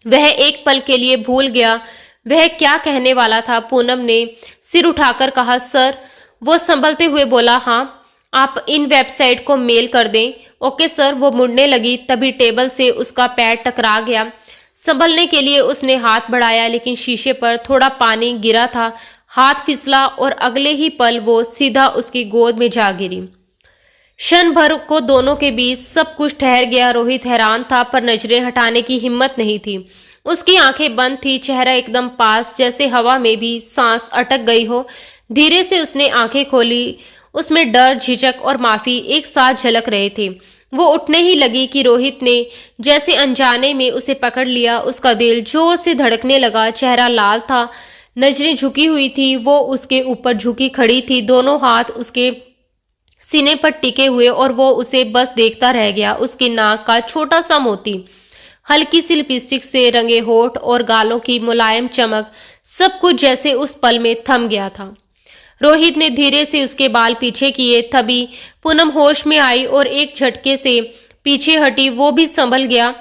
वह एक पल के लिए भूल गया वह क्या कहने वाला था। पूनम ने सिर उठाकर कहा, सर। वो संभलते हुए बोला, हाँ, आप इन वेबसाइट को मेल कर दें। Okay sir. वो मुड़ने लगी, तभी टेबल से उसका पैर टकरा गया। संभलने के लिए उसने हाथ बढ़ाया, लेकिन शीशे पर थोड़ा पानी गिरा था। हाथ फिसला और अगले ही पल वो सीधा उसकी गोद में जा गिरी। क्षण भर को दोनों के बीच सब कुछ ठहर गया। रोहित हैरान था पर नजरें हटाने की हिम्मत नहीं थी। उसकी आंखें बंद थी, चेहरा एकदम पास, जैसे हवा में भी सांस अटक गई हो। धीरे से उसने आंखें खोली। उसमें डर, झिझक और माफी एक साथ झलक रहे थे। वो उठने ही लगी कि रोहित ने जैसे अनजाने में उसे पकड़ लिया। उसका दिल जोर से धड़कने लगा। चेहरा लाल था, नजरें झुकी हुई थी। वो उसके ऊपर झुकी खड़ी थी, दोनों हाथ उसके सीने पर टिके हुए, और वो उसे बस देखता रह गया। उसकी नाक का छोटा सा मोती, हल्की सी लिपस्टिक से रंगे होठ और गालों की मुलायम चमक, सब कुछ जैसे उस पल में थम गया था। रोहित ने धीरे से उसके बाल पीछे किए। तभी पूनम होश में आई और एक झटके से पीछे हटी। वो भी संभल गया।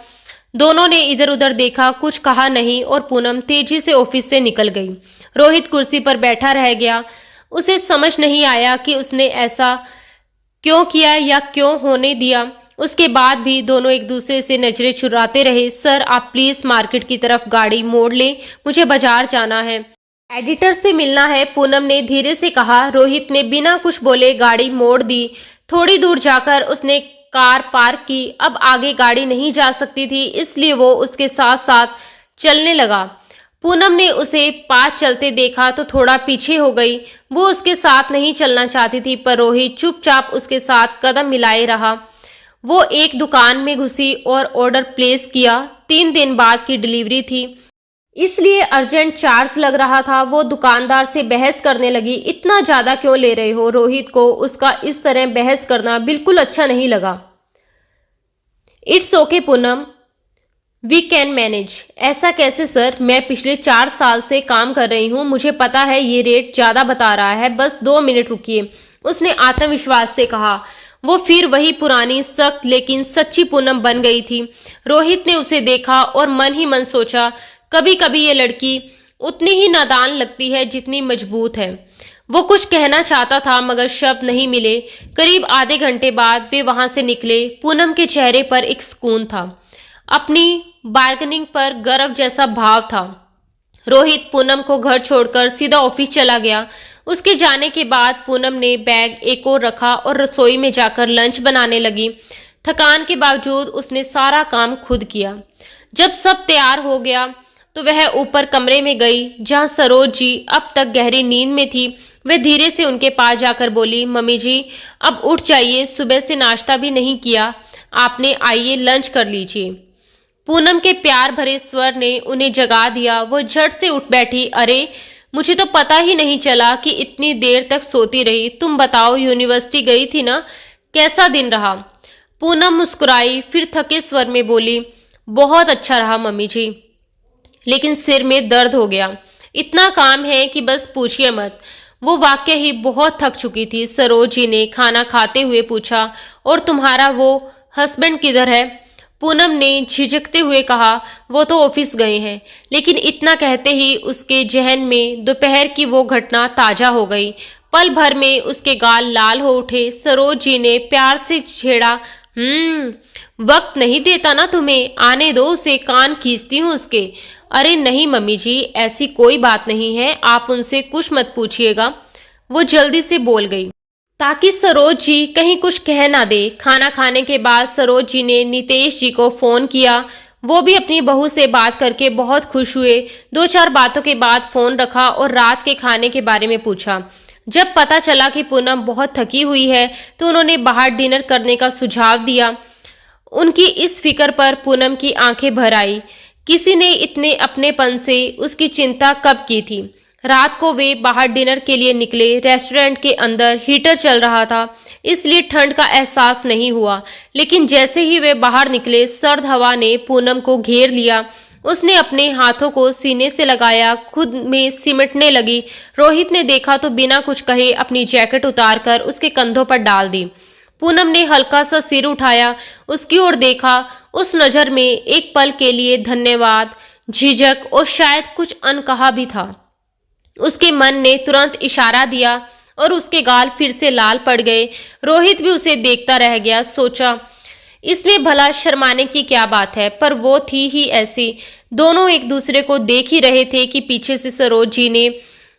दोनों ने इधर उधर देखा, कुछ कहा नहीं, और पूनम तेजी से ऑफिस से निकल गई। रोहित कुर्सी पर बैठा रह गया। उसे समझ नहीं आया कि उसने ऐसा क्यों किया या क्यों होने दिया। उसके बाद भी दोनों एक दूसरे से नजरें चुराते रहे। सर, आप प्लीज मार्केट की तरफ गाड़ी मोड़ लें, मुझे बाजार जाना है, एडिटर से मिलना है, पूनम ने धीरे से कहा। रोहित ने बिना कुछ बोले गाड़ी मोड़ दी। थोड़ी दूर जाकर उसने कार पार्क की। अब आगे गाड़ी नहीं जा सकती थी, इसलिए वो उसके साथ साथ चलने लगा। पूनम ने उसे पास चलते देखा तो थोड़ा पीछे हो गई। वो उसके साथ नहीं चलना चाहती थी, पर रोहित चुपचाप उसके साथ कदम मिलाए रहा। वो एक दुकान में घुसी और ऑर्डर प्लेस किया। 3 दिन बाद की डिलीवरी थी, इसलिए अर्जेंट चार्ज लग रहा था। वो दुकानदार से बहस करने लगी, इतना ज्यादा क्यों ले रहे हो? रोहित को उसका इस तरह बहस करना बिल्कुल अच्छा नहीं लगा। It's okay Poonam, we can manage. ऐसा कैसे सर? मैं पिछले 4 साल से काम कर रही हूँ, मुझे पता है ये रेट ज्यादा बता रहा है, बस 2 मिनट रुकिए, उसने आत्मविश्वास से कहा। वो फिर वही पुरानी सख्त लेकिन सच्ची पूनम बन गई थी। रोहित ने उसे देखा और मन ही मन सोचा, कभी कभी ये लड़की उतनी ही नादान लगती है जितनी मजबूत है। वो कुछ कहना चाहता था मगर शब्द नहीं मिले। करीब आधे घंटे बाद वे वहां से निकले। पूनम के चेहरे पर एक सुकून था, अपनी बार्गेनिंग पर गर्व जैसा भाव था। रोहित पूनम को घर छोड़कर सीधा ऑफिस चला गया। उसके जाने के बाद पूनम ने बैग एक और रखा और रसोई में जाकर लंच बनाने लगी। थकान के बावजूद उसने सारा काम खुद किया। जब सब तैयार हो गया तो वह ऊपर कमरे में गई जहां सरोज जी अब तक गहरी नींद में थी। वह धीरे से उनके पास जाकर बोली, मम्मी जी अब उठ जाइए, सुबह से नाश्ता भी नहीं किया आपने, आइए लंच कर लीजिए। पूनम के प्यार भरे स्वर ने उन्हें जगा दिया। वो झट से उठ बैठी। अरे मुझे तो पता ही नहीं चला कि इतनी देर तक सोती रही। तुम बताओ, यूनिवर्सिटी गई थी ना, कैसा दिन रहा? पूनम मुस्कुराई, फिर थके स्वर में बोली, बहुत अच्छा रहा मम्मी जी, लेकिन सिर में दर्द हो गया। इतना काम है कि बस पूछिए मत। वो वाकई ही बहुत थक चुकी थी। सरोज जी ने खाना खाते हुए पूछा, और तुम्हारा वो हस्बैंड किधर है? पूनम ने झिझकते हुए कहा, वो तो ऑफिस गए हैं। लेकिन इतना कहते ही उसके जहन में दोपहर की वो घटना ताजा हो गई। पल भर में उसके गाल लाल हो उठे। सरोज जी ने प्यार से छेड़ा, वक्त नहीं देता ना तुम्हें, आने दो उसे, कान खींचती हूँ उसके। अरे नहीं मम्मी जी, ऐसी कोई बात नहीं है, आप उनसे कुछ मत पूछिएगा। वो जल्दी से बोल गई ताकि सरोज जी कहीं कुछ कह ना दे। खाना खाने के बाद सरोज जी ने नितेश जी को फोन किया। वो भी अपनी बहू से बात करके बहुत खुश हुए। 2-4 बातों के बाद फोन रखा और रात के खाने के बारे में पूछा। जब पता चला कि पूनम बहुत थकी हुई है तो उन्होंने बाहर डिनर करने का सुझाव दिया। उनकी इस फिक्र पर पूनम की आंखें भर आई। किसी ने इतने अपनेपन से उसकी चिंता कब की थी? रात को वे बाहर डिनर के लिए निकले। रेस्टोरेंट के अंदर हीटर चल रहा था, इसलिए ठंड का एहसास नहीं हुआ। लेकिन जैसे ही वे बाहर निकले, सर्द हवा ने पूनम को घेर लिया। उसने अपने हाथों को सीने से लगाया, खुद में सिमटने लगी। रोहित ने देखा तो बिना कुछ कहे अपनी जैकेट उतारकर उसके कंधों पर डाल दी। पूनम ने हल्का सा सिर उठाया, उसकी ओर देखा। उस नजर में एक पल के लिए धन्यवाद, झिझक और शायद कुछ अनकहा भी था। उसके मन ने तुरंत इशारा दिया और उसके गाल फिर से लाल पड़ गए। रोहित भी उसे देखता रह गया। सोचा, इसमें भला शर्माने की क्या बात है, पर वो थी ही ऐसी। दोनों एक दूसरे को देख ही रहे थे कि पीछे से सरोज जी ने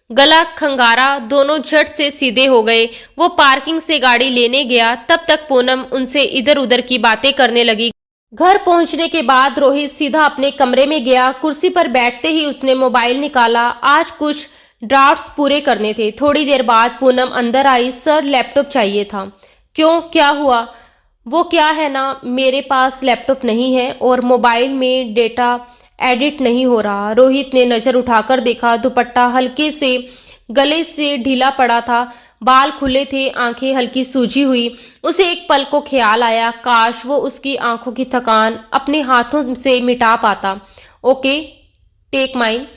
गला खंगारा। दोनों झट से सीधे हो गए। वो पार्किंग से गाड़ी लेने गया, तब तक पूनम उनसे इधर उधर की बातें करने लगी। घर पहुंचने के बाद रोहित सीधा अपने कमरे में गया। कुर्सी पर बैठते ही उसने मोबाइल निकाला। आज कुछ ड्राफ्ट्स पूरे करने थे। थोड़ी देर बाद पूनम अंदर आई। सर, लैपटॉप चाहिए था। क्यों, क्या हुआ? वो क्या है ना, मेरे पास लैपटॉप नहीं है और मोबाइल में डेटा एडिट नहीं हो रहा। रोहित ने नजर उठाकर देखा। दुपट्टा हल्के से गले से ढीला पड़ा था, बाल खुले थे, आंखें हल्की सूजी हुई। उसे एक पल को ख्याल आया, काश वो उसकी आंखों की थकान अपने हाथों से मिटा पाता। Okay, take mine.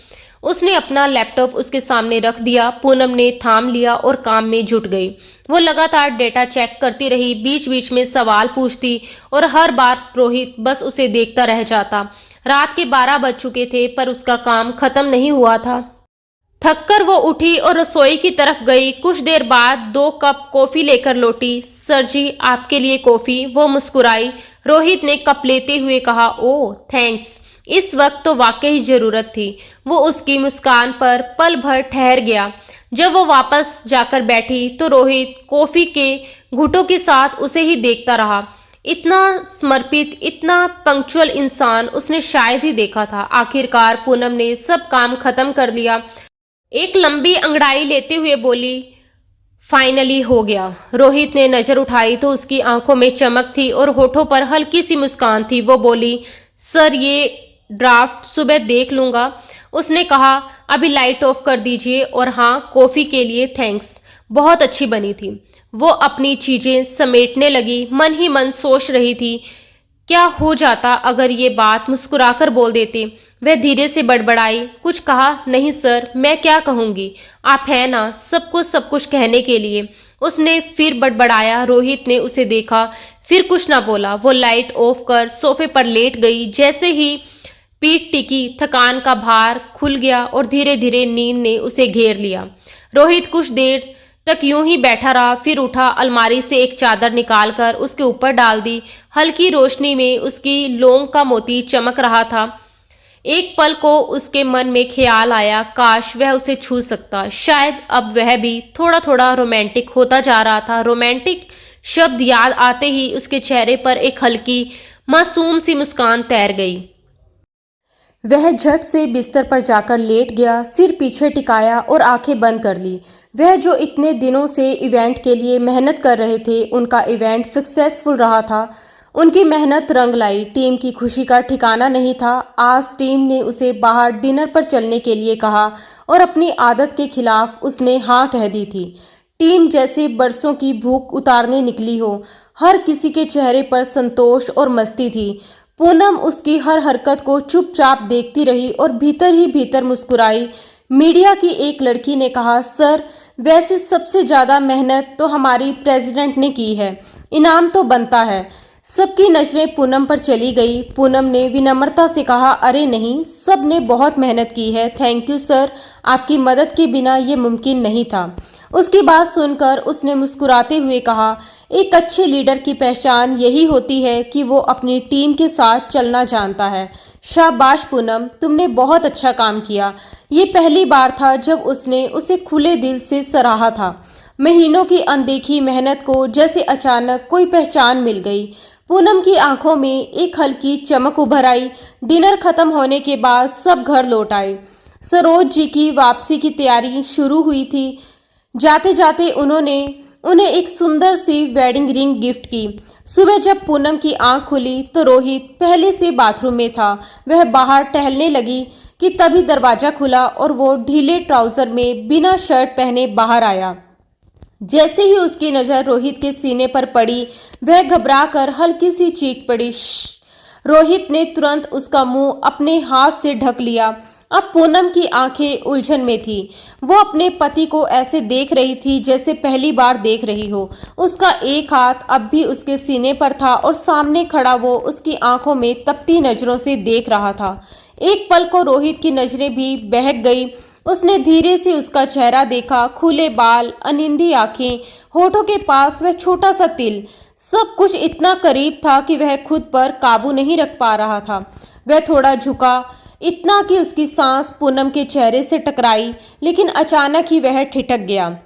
उसने अपना लैपटॉप उसके सामने रख दिया। पूनम ने थाम लिया और काम में जुट गई। वो लगातार डेटा चेक करती रही, बीच बीच में सवाल पूछती और हर बार रोहित बस उसे देखता रह जाता। रात के 12 बज चुके थे पर उसका काम खत्म नहीं हुआ था। थककर वो उठी और रसोई की तरफ गई। कुछ देर बाद 2 कप कॉफी लेकर लौटी। सर जी, आपके लिए कॉफी। वो मुस्कुराई। रोहित ने कप लेते हुए कहा, ओह थैंक्स, इस वक्त तो वाकई जरूरत थी। वो उसकी मुस्कान पर पल भर ठहर गया। जब वो वापस जाकर बैठी तो रोहित कॉफी के घुटों के साथ उसे ही देखता रहा। इतना समर्पित, इतना पंक्चुअल इंसान उसने शायद ही देखा था। आखिरकार पूनम ने सब काम खत्म कर लिया। एक लंबी अंगड़ाई लेते हुए बोली, फाइनली हो गया। रोहित ने नजर उठाई तो उसकी आंखों में चमक थी और होठों पर हल्की सी मुस्कान थी। वो बोली, सर ये ड्राफ्ट सुबह देख लूंगा। उसने कहा, अभी लाइट ऑफ कर दीजिए और हाँ, कॉफी के लिए थैंक्स, बहुत अच्छी बनी थी। वो अपनी चीजें समेटने लगी, मन ही मन सोच रही थी क्या हो जाता अगर ये बात मुस्कुराकर बोल देते। वह धीरे से बड़बड़ाई, कुछ कहा नहीं सर, मैं क्या कहूंगी, आप है ना सबको सब कुछ कहने के लिए। उसने फिर बड़बड़ाया। रोहित ने उसे देखा, फिर कुछ ना बोला। वो लाइट ऑफ कर सोफे पर लेट गई। जैसे ही पीठ टिकी, थकान का भार खुल गया और धीरे धीरे नींद ने उसे घेर लिया। रोहित कुछ देर तक यूं ही बैठा रहा, फिर उठा, अलमारी से एक चादर निकालकर उसके ऊपर डाल दी। हल्की रोशनी में उसकी लौंग का मोती चमक रहा था। एक पल को उसके मन में ख्याल आया, काश वह उसे छू सकता। शायद अब वह भी थोड़ा थोड़ा रोमांटिक होता जा रहा था। रोमांटिक शब्द याद आते ही उसके चेहरे पर एक हल्की मासूम सी मुस्कान तैर गई। वह झट से बिस्तर पर जाकर लेट गया, सिर पीछे टिकाया और आंखें बंद कर ली। वह जो इतने दिनों से इवेंट के लिए मेहनत कर रहे थे, उनका इवेंट सक्सेसफुल रहा था। उनकी मेहनत रंग लाई। टीम की खुशी का ठिकाना नहीं था। आज टीम ने उसे बाहर डिनर पर चलने के लिए कहा और अपनी आदत के खिलाफ उसने हाँ कह दी थी। टीम जैसे बरसों की भूख उतारने निकली हो। हर किसी के चेहरे पर संतोष और मस्ती थी। पूनम उसकी हर हरकत को चुपचाप देखती रही और भीतर ही भीतर मुस्कुराई। मीडिया की एक लड़की ने कहा, सर वैसे सबसे ज्यादा मेहनत तो हमारी प्रेसिडेंट ने की है, इनाम तो बनता है। सबकी नजरें पूनम पर चली गई। पूनम ने विनम्रता से कहा, अरे नहीं, सब ने बहुत मेहनत की है, थैंक यू सर, आपकी मदद के बिना ये मुमकिन नहीं था। उसकी बात सुनकर उसने मुस्कुराते हुए कहा, एक अच्छे लीडर की पहचान यही होती है कि वो अपनी टीम के साथ चलना जानता है। शाबाश पूनम, तुमने बहुत अच्छा काम किया। ये पहली बार था जब उसने उसे खुले दिल से सराहा था। महीनों की अनदेखी मेहनत को जैसे अचानक कोई पहचान मिल गई। पूनम की आंखों में एक हल्की चमक उभर आई। डिनर खत्म होने के बाद सब घर लौट आए। सरोज जी की वापसी की तैयारी शुरू हुई थी। जाते जाते उन्होंने उन्हें एक सुंदर सी वेडिंग रिंग गिफ्ट की। सुबह जब पूनम की आंख खुली तो रोहित पहले से बाथरूम में था। वह बाहर टहलने लगी कि तभी दरवाजा खुला और वो ढीले ट्राउजर में बिना शर्ट पहने बाहर आया। जैसे ही उसकी नजर रोहित के सीने पर पड़ी, वह घबराकर हल्की सी चीख पड़ी। रोहित ने तुरंत उसका मुंह अपने हाथ से ढक लिया। अब पूनम की आंखें उलझन में थी। वो अपने पति को ऐसे देख रही थी जैसे पहली बार देख रही हो। उसका एक हाथ अब भी उसके सीने पर था और सामने खड़ा वो उसकी आंखों में तपती नजरों से देख रहा था। एक पल को रोहित की नजरें भी बहक गई। उसने धीरे से उसका चेहरा देखा, खुले बाल, अनिंदी आंखें, होठों के पास वह छोटा सा तिल, सब कुछ इतना करीब था कि वह खुद पर काबू नहीं रख पा रहा था। वह थोड़ा झुका, इतना कि उसकी सांस पूनम के चेहरे से टकराई, लेकिन अचानक ही वह ठिठक गया।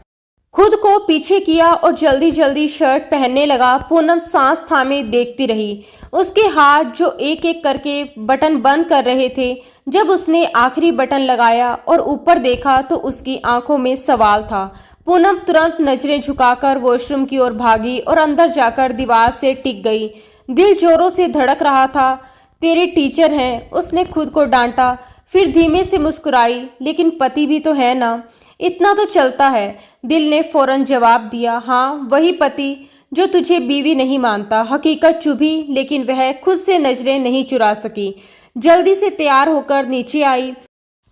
खुद को पीछे किया और जल्दी जल्दी शर्ट पहनने लगा। पूनम सांस थामे देखती रही। उसके हाथ जो एक एक करके बटन बंद कर रहे थे। जब उसने आखिरी बटन लगाया और ऊपर देखा तो उसकी आंखों में सवाल था। पूनम तुरंत नजरें झुकाकर वॉशरूम की ओर भागी और अंदर जाकर दीवार से टिक गई। दिल जोरों से धड़क रहा था। तेरे टीचर हैं, उसने खुद को डांटा, फिर धीमे से मुस्कुराई, लेकिन पति भी तो है ना, इतना तो चलता है। दिल ने फौरन जवाब दिया, हाँ वही पति जो तुझे बीवी नहीं मानता। हकीकत चुभी, लेकिन वह खुद से नजरें नहीं चुरा सकी। जल्दी से तैयार होकर नीचे आई।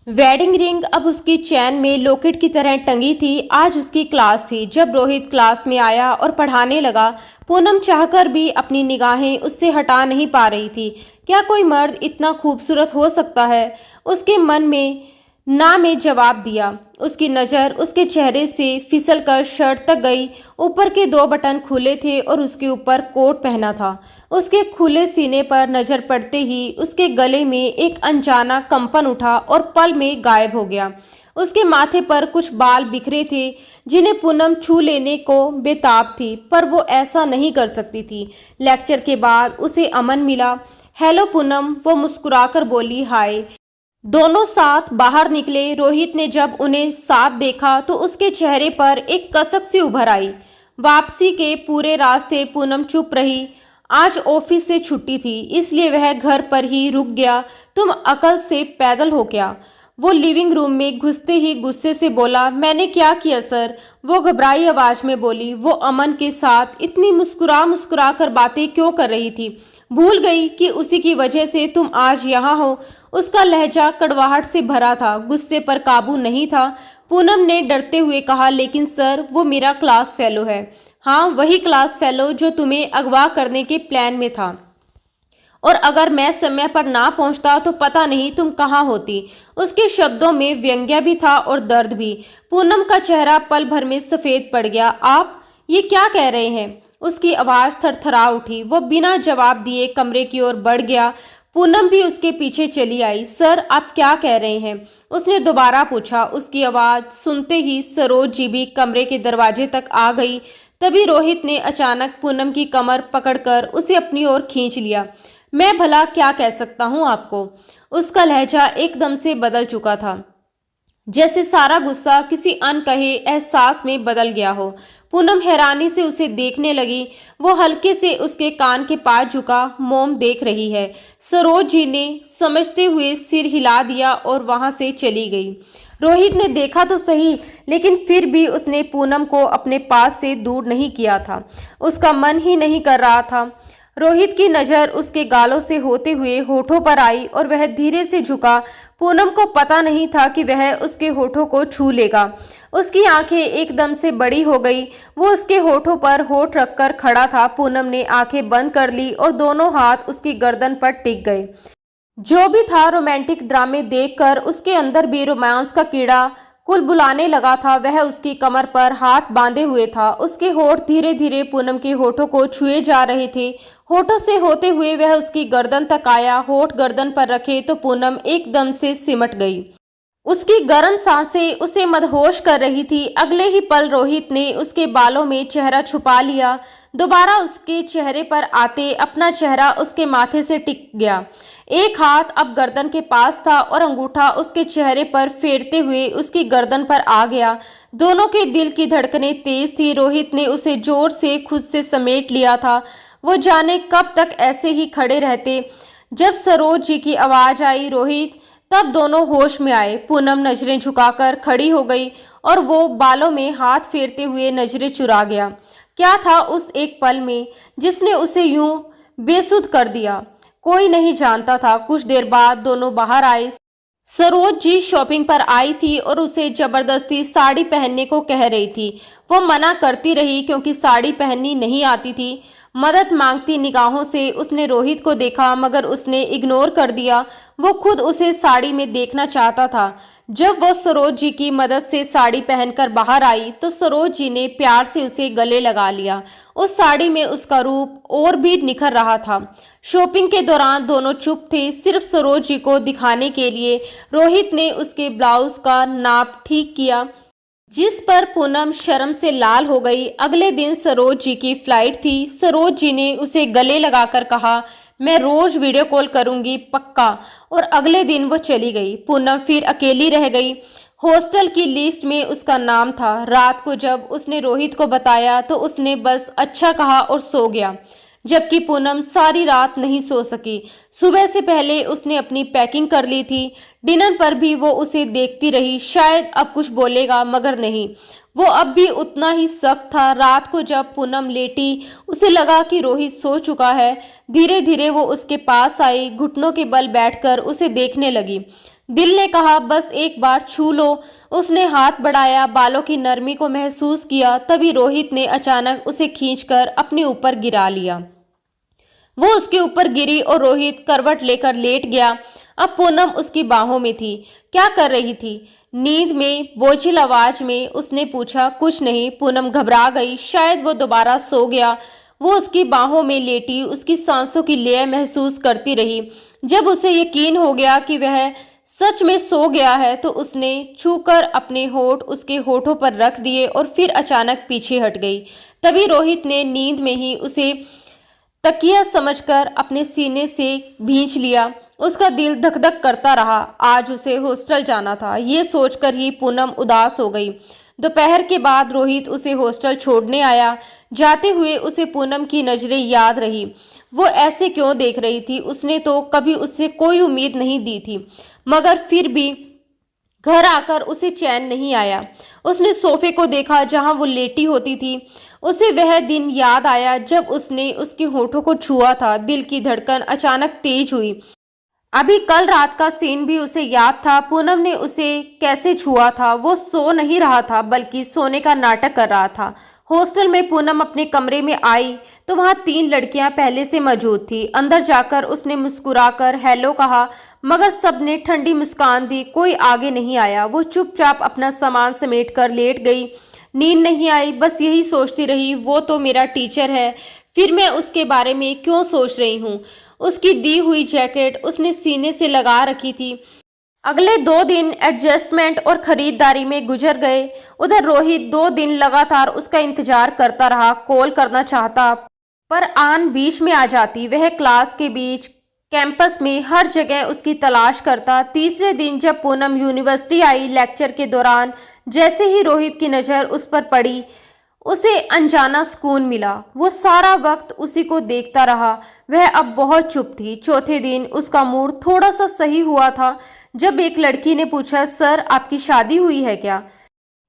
वेडिंग रिंग अब उसकी चैन में लॉकेट की तरह टंगी थी। आज उसकी क्लास थी। जब रोहित क्लास में आया और पढ़ाने लगा, पूनम चाहकर भी अपनी निगाहें उससे हटा नहीं पा रही थी। क्या कोई मर्द इतना खूबसूरत हो सकता है? उसके मन में ना में जवाब दिया। उसकी नज़र उसके चेहरे से फिसलकर शर्ट तक गई। ऊपर के 2 बटन खुले थे और उसके ऊपर कोट पहना था। उसके खुले सीने पर नजर पड़ते ही उसके गले में एक अनजाना कंपन उठा और पल में गायब हो गया। उसके माथे पर कुछ बाल बिखरे थे जिन्हें पूनम छू लेने को बेताब थी, पर वो ऐसा नहीं कर सकती थी। लेक्चर के बाद उसे अमन मिला। हेलो पूनम, वो मुस्कुराकर बोली। हाय। दोनों साथ बाहर निकले। रोहित ने जब उन्हें साथ देखा तो उसके चेहरे पर एक कसक सी उभर आई। वापसी के पूरे रास्ते पूनम चुप रही। आज ऑफिस से छुट्टी थी, इसलिए वह घर पर ही रुक गया। तुम अकल से पैदल हो क्या? वो लिविंग रूम में घुसते ही गुस्से से बोला, मैंने क्या किया सर? वो घबराई आवाज में बोली, वो अमन के साथ इतनी मुस्कुरा मुस्कुरा कर बातें क्यों कर रही थी? भूल गई कि उसी की वजह से तुम आज यहाँ हो? उसका लहजा कड़वाहट से भरा था, गुस्से पर काबू नहीं था। पूनम ने डरते हुए कहा, लेकिन सर वो मेरा क्लास फेलो है। हाँ, वही क्लास फेलो जो तुम्हें अगवा करने के प्लान में था, और अगर मैं समय पर ना पहुंचता तो पता नहीं तुम कहाँ होती। उसके शब्दों में व्यंग्य भी था और दर्द भी। पूनम का चेहरा पल भर में सफेद पड़ गया। आप ये क्या कह रहे हैं? उसकी आवाज थरथरा उठी। वो बिना जवाब दिए कमरे की ओर बढ़ गया। पूनम भी उसके पीछे चली आई। सर आप क्या कह रहे हैं? उसने दोबारा पूछा। उसकी आवाज सुनते ही सरोज जी भी कमरे के दरवाजे तक आ गई। तभी रोहित ने अचानक पूनम की कमर पकड़कर उसे अपनी ओर खींच लिया। मैं भला क्या कह सकता हूं आपको? उसका लहजा एकदम से बदल चुका था, जैसे सारा गुस्सा किसी अनकहे एहसास में बदल गया हो। पूनम हैरानी से उसे देखने लगी। वो हल्के से उसके कान के पास झुका। मोम देख रही है। सरोज जी ने समझते हुए सिर हिला दिया और वहां से चली गई। रोहित ने देखा तो सही, लेकिन फिर भी उसने पूनम को अपने पास से दूर नहीं किया था। उसका मन ही नहीं कर रहा था। रोहित की नजर उसके गालों से होते हुए होठों पर आई और वह धीरे से झुका। पूनम को पता नहीं था कि वह उसके होठों को छू लेगा। उसकी आंखें एकदम से बड़ी हो गई। वो उसके होठों पर होठ रखकर खड़ा था। पूनम ने आंखें बंद कर ली और दोनों हाथ उसकी गर्दन पर टिक गए। जो भी था, रोमांटिक ड्रामे देखकर उसके अंदर भी रोमांस का कीड़ा कुलबुलाने लगा था। वह उसकी कमर पर हाथ बांधे हुए था। उसके होठ धीरे धीरे पूनम के होठों को छुए जा रहे थे। होठों से होते हुए वह उसकी गर्दन तक आया। होठ गर्दन पर रखे तो पूनम एकदम से सिमट गई। उसकी गर्म सांसें उसे मदहोश कर रही थी। अगले ही पल रोहित ने उसके बालों में चेहरा छुपा लिया। दोबारा उसके चेहरे पर आते अपना चेहरा उसके माथे से टिक गया। एक हाथ अब गर्दन के पास था और अंगूठा उसके चेहरे पर फेरते हुए उसकी गर्दन पर आ गया। दोनों के दिल की धड़कनें तेज थी। रोहित ने उसे जोर से खुद से समेट लिया था। वो जाने कब तक ऐसे ही खड़े रहते। जब सरोज जी की आवाज आई, रोहित, तब दोनों होश में आए। पूनम नजरें झुकाकर खड़ी हो गई और वो बालों में हाथ फेरते हुए नजरें चुरा गया। क्या था उस एक पल में जिसने उसे यूं बेसुध कर दिया? कोई नहीं जानता था। कुछ देर बाद दोनों बाहर आए। सरोज जी शॉपिंग पर आई थी और उसे जबरदस्ती साड़ी पहनने को कह रही थी। वो मना करती रही क्योंकि साड़ी पहननी नहीं आती थी। मदद मांगती निगाहों से उसने रोहित को देखा, मगर उसने इग्नोर कर दिया। वो खुद उसे साड़ी में देखना चाहता था। जब वो सरोज जी की मदद से साड़ी पहनकर बाहर आई तो सरोज जी ने प्यार से उसे गले लगा लिया। उस साड़ी में उसका रूप और भी निखर रहा था। शॉपिंग के दौरान दोनों चुप थे, सिर्फ सरोज जी को दिखाने के लिए। रोहित ने उसके ब्लाउज का नाप ठीक किया, जिस पर पूनम शर्म से लाल हो गई। अगले दिन सरोज जी की फ्लाइट थी। सरोज जी ने उसे गले लगाकर कहा, मैं रोज वीडियो कॉल करूंगी, पक्का। और अगले दिन वो चली गई। पूनम फिर अकेली रह गई। हॉस्टल की लिस्ट में उसका नाम था। रात को जब उसने रोहित को बताया तो उसने बस अच्छा कहा और सो गया, जबकि पूनम सारी रात नहीं सो सकी। सुबह से पहले उसने अपनी पैकिंग कर ली थी। डिनर पर भी वो उसे देखती रही, शायद अब कुछ बोलेगा, मगर नहीं। वो अब भी उतना ही सख्त था। रात को जब पूनम लेटी, उसे लगा कि रोहित सो चुका है। धीरे धीरे वो उसके पास आई, घुटनों के बल बैठकर उसे देखने लगी। दिल ने कहा, बस एक बार छू लो। उसने हाथ बढ़ाया, बालों की नरमी को महसूस किया। तभी रोहित ने अचानक उसे खींचकर अपने ऊपर गिरा लिया। वो उसके ऊपर गिरी और रोहित करवट लेकर लेट गया। अब पूनम उसकी बाहों में थी। क्या कर रही थी? नींद में बोझिल आवाज में उसने पूछा। कुछ नहीं। पूनम घबरा गई, शायद वो दोबारा सो गया। वो उसकी बाहों में लेटी उसकी सांसों की लय महसूस करती रही। जब उसे यकीन हो गया कि वह सच में सो गया है तो उसने छूकर अपने होठ उसके होठों पर रख दिए और फिर अचानक पीछे हट गई। तभी रोहित ने नींद में ही उसे तकिया समझकर अपने सीने से भींच लिया। उसका दिल धक धक करता रहा। आज उसे हॉस्टल जाना था, ये सोचकर ही पूनम उदास हो गई। दोपहर के बाद रोहित उसे हॉस्टल छोड़ने आया। जाते हुए उसे पूनम की नजरें याद रही। वो ऐसे क्यों देख रही थी? उसने तो कभी उससे कोई उम्मीद नहीं दी थी, मगर फिर भी घर आकर उसे चैन नहीं आया। उसने सोफे को देखा जहां वो लेटी होती थी। उसे वह दिन याद आया जब उसने उसके होठों को छुआ था। दिल की धड़कन अचानक तेज हुई। अभी कल रात का सीन भी उसे याद था। पूनम ने उसे कैसे छुआ था। वो सो नहीं रहा था, बल्कि सोने का नाटक कर रहा था। हॉस्टल में पूनम अपने कमरे में आई तो वहां 3 लड़कियां पहले से मौजूद थी। अंदर जाकर उसने मुस्कुराकर हेलो कहा, मगर सबने ठंडी मुस्कान दी। कोई आगे नहीं आया। वो चुपचाप अपना सामान समेट कर लेट गई। नींद नहीं आई, बस यही सोचती रही, वो तो मेरा टीचर है, फिर मैं उसके बारे में क्यों सोच रही हूँ। उसकी दी हुई जैकेट उसने सीने से लगा रखी थी। अगले 2 दिन एडजस्टमेंट और खरीदारी में गुजर गए। उधर रोहित 2 दिन लगातार उसका इंतजार करता रहा। कॉल करना चाहता, पर आन बीच में आ जाती। वह क्लास के बीच, कैंपस में, हर जगह उसकी तलाश करता। तीसरे दिन जब पूनम यूनिवर्सिटी आई, लेक्चर के दौरान जैसे ही रोहित की नज़र उस पर पड़ी, उसे अनजाना सुकून मिला। वो सारा वक्त उसी को देखता रहा। वह अब बहुत चुप थी। चौथे दिन उसका मूड थोड़ा सा सही हुआ था जब एक लड़की ने पूछा, सर आपकी शादी हुई है क्या?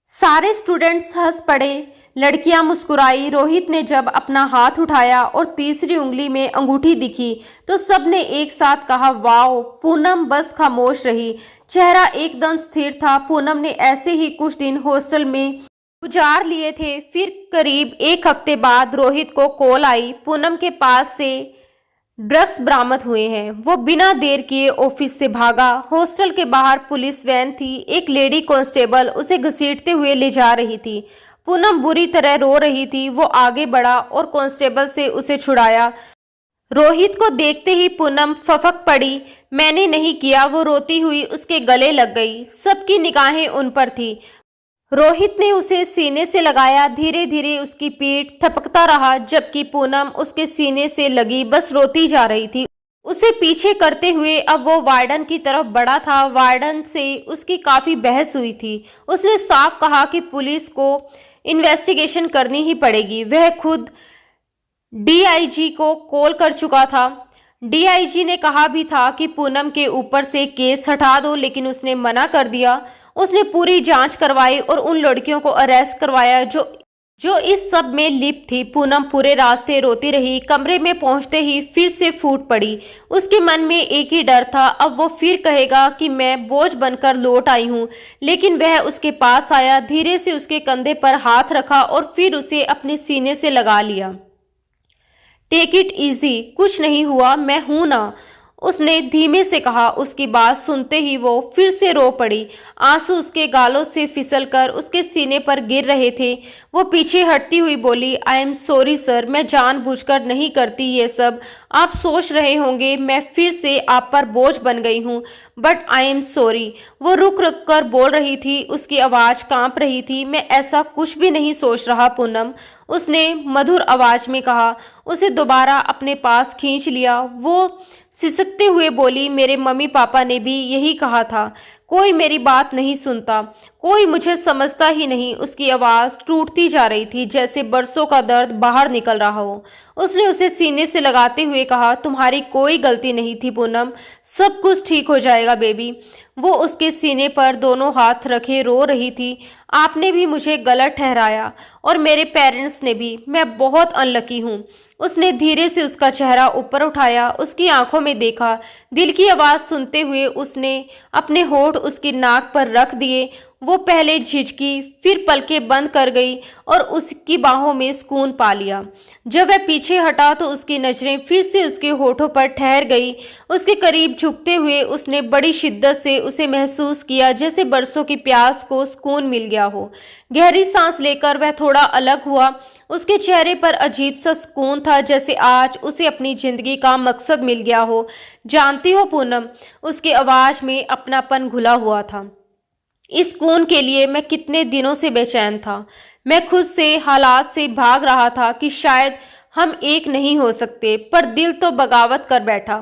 सारे स्टूडेंट्स हंस पड़े। लड़कियां मुस्कुराई। रोहित ने जब अपना हाथ उठाया और तीसरी उंगली में अंगूठी दिखी तो सबने एक साथ कहा, वाओ। पूनम बस खामोश रही। चेहरा एकदम स्थिर था। पूनम ने ऐसे ही कुछ दिन हॉस्टल में गुजार लिए थे। फिर करीब 1 हफ्ते बाद रोहित को कॉल आई, पूनम के पास से ड्रग्स बरामद हुए हैं। वो बिना देर किए ऑफिस से भागा। हॉस्टल के बाहर पुलिस वैन थी। एक लेडी कांस्टेबल उसे घसीटते हुए ले जा रही थी। पूनम बुरी तरह रो रही थी। वो आगे बढ़ा और कांस्टेबल से उसे छुड़ाया। रोहित को देखते ही पूनम फफक पड़ी। मैंने नहीं किया, वो रोती हुई उसके गले लग गई। सबकी निगाहें उन पर थी। रोहित ने उसे सीने से लगाया। धीरे धीरे उसकी पीठ थपकता रहा, जबकि पूनम उसके सीने से लगी बस रोती जा रही थी। उसे पीछे करते हुए अब वो वार्डन की तरफ बढ़ा था। वार्डन से उसकी काफी बहस हुई थी। उसने साफ कहा कि पुलिस को इन्वेस्टिगेशन करनी ही पड़ेगी। वह खुद डीआईजी को कॉल कर चुका था। डीआईजी ने कहा भी था कि पूनम के ऊपर से केस हटा दो, लेकिन उसने मना कर दिया। उसने पूरी जांच करवाई और उन लड़कियों को अरेस्ट करवाया जो इस सब में लिप्त थी। पूनम पूरे रास्ते रोती रही। कमरे में पहुंचते ही फिर से फूट पड़ी। उसके मन में एक ही डर था, अब वो फिर कहेगा कि मैं बोझ बनकर लौट आई हूं। लेकिन वह उसके पास आया, धीरे से उसके कंधे पर हाथ रखा और फिर उसे अपने सीने से लगा लिया। टेक इट इजी, कुछ नहीं हुआ, मैं हूं ना, उसने धीमे से कहा। उसकी बात सुनते ही वो फिर से रो पड़ी। आंसू उसके गालों से फिसलकर उसके सीने पर गिर रहे थे। वो पीछे हटती हुई बोली, आई एम सॉरी सर, मैं जानबूझकर नहीं करती ये सब। आप सोच रहे होंगे मैं फिर से आप पर बोझ बन गई हूँ, बट आई एम सॉरी। वो रुक रुक कर बोल रही थी। उसकी आवाज़ कांप रही थी। मैं ऐसा कुछ भी नहीं सोच रहा पूनम, उसने मधुर आवाज में कहा। उसे दोबारा अपने पास खींच लिया। वो सिसकते हुए बोली, मेरे मम्मी पापा ने भी यही कहा था। कोई मेरी बात नहीं सुनता, कोई मुझे समझता ही नहीं। उसकी आवाज़ टूटती जा रही थी, जैसे बरसों का दर्द बाहर निकल रहा हो। उसने उसे सीने से लगाते हुए कहा, तुम्हारी कोई गलती नहीं थी पूनम, सब कुछ ठीक हो जाएगा बेबी। वो उसके सीने पर दोनों हाथ रखे रो रही थी। आपने भी मुझे गलत ठहराया और मेरे पेरेंट्स ने भी, मैं बहुत अनलकी हूँ। उसने धीरे से उसका चेहरा ऊपर उठाया, उसकी आंखों में देखा। दिल की आवाज़ सुनते हुए उसने अपने होठ उसकी नाक पर रख दिए। वो पहले झिझकी, फिर पलकें बंद कर गई और उसकी बाहों में सुकून पा लिया। जब वह पीछे हटा तो उसकी नज़रें फिर से उसके होठों पर ठहर गई। उसके करीब झुकते हुए उसने बड़ी शिद्दत से उसे महसूस किया, जैसे बरसों की प्यास को सुकून मिल गया हो। गहरी सांस लेकर वह थोड़ा अलग हुआ। उसके चेहरे पर अजीब सा सुकून था, जैसे आज उसे अपनी जिंदगी का मकसद मिल गया हो। जानती हो पूनम, उसकी आवाज़ में अपनापन घुला हुआ था। इस खून के लिए मैं कितने दिनों से बेचैन था। मैं खुद से, हालात से भाग रहा था कि शायद हम एक नहीं हो सकते, पर दिल तो बगावत कर बैठा।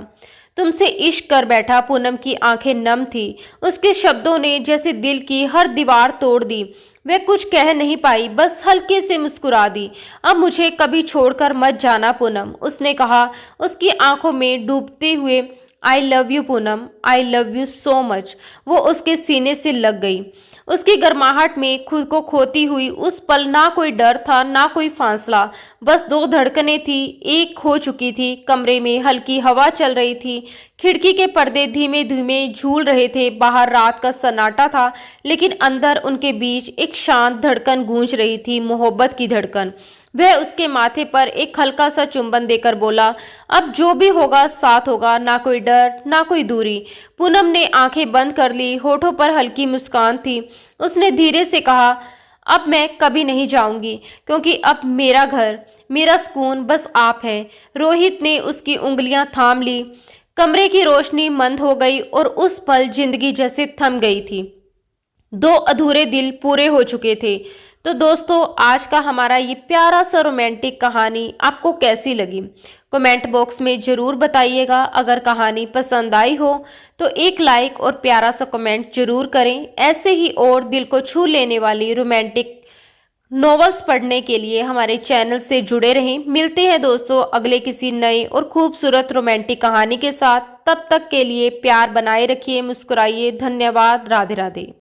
तुमसे इश्क कर बैठा। पूनम की आंखें नम थी। उसके शब्दों ने जैसे दिल की हर दीवार तोड़ दी। वह कुछ कह नहीं पाई, बस हल्के से मुस्कुरा दी। अब मुझे कभी छोड़कर मत जाना पूनम, उसने कहा, उसकी आंखों में डूबते हुए। I love you Poonam, I love you so much. वो उसके सीने से लग गई। उसकी गर्माहट में खुद को खोती हुई उस पल ना कोई डर था ना कोई फासला, बस दो धड़कनें थी, एक हो चुकी थी। कमरे में हल्की हवा चल रही थी, खिड़की के पर्दे धीमे धीमे झूल रहे थे। बाहर रात का सन्नाटा था, लेकिन अंदर उनके बीच एक शांत धड़कन गूंज रही थी, मोहब्बत की धड़कन। वह उसके माथे पर एक हल्का सा चुंबन देकर बोला, अब जो भी होगा साथ होगा, ना कोई डर ना कोई दूरी। पूनम ने आंखें बंद कर ली, होठों पर हल्की मुस्कान थी। उसने धीरे से कहा, अब मैं कभी नहीं जाऊंगी, क्योंकि अब मेरा घर, मेरा सुकून बस आप है। रोहित ने उसकी उंगलियां थाम ली। कमरे की रोशनी मंद हो गई और उस पल जिंदगी जैसे थम गई थी। दो अधूरे दिल पूरे हो चुके थे। तो दोस्तों, आज का हमारा ये प्यारा सा रोमांटिक कहानी आपको कैसी लगी? कमेंट बॉक्स में ज़रूर बताइएगा। अगर कहानी पसंद आई हो तो एक लाइक और प्यारा सा कमेंट जरूर करें। ऐसे ही और दिल को छू लेने वाली रोमांटिक नॉवेल्स पढ़ने के लिए हमारे चैनल से जुड़े रहें। मिलते हैं दोस्तों अगले किसी नए और खूबसूरत रोमांटिक कहानी के साथ। तब तक के लिए प्यार बनाए रखिए, मुस्कुराइए। धन्यवाद। राधे राधे।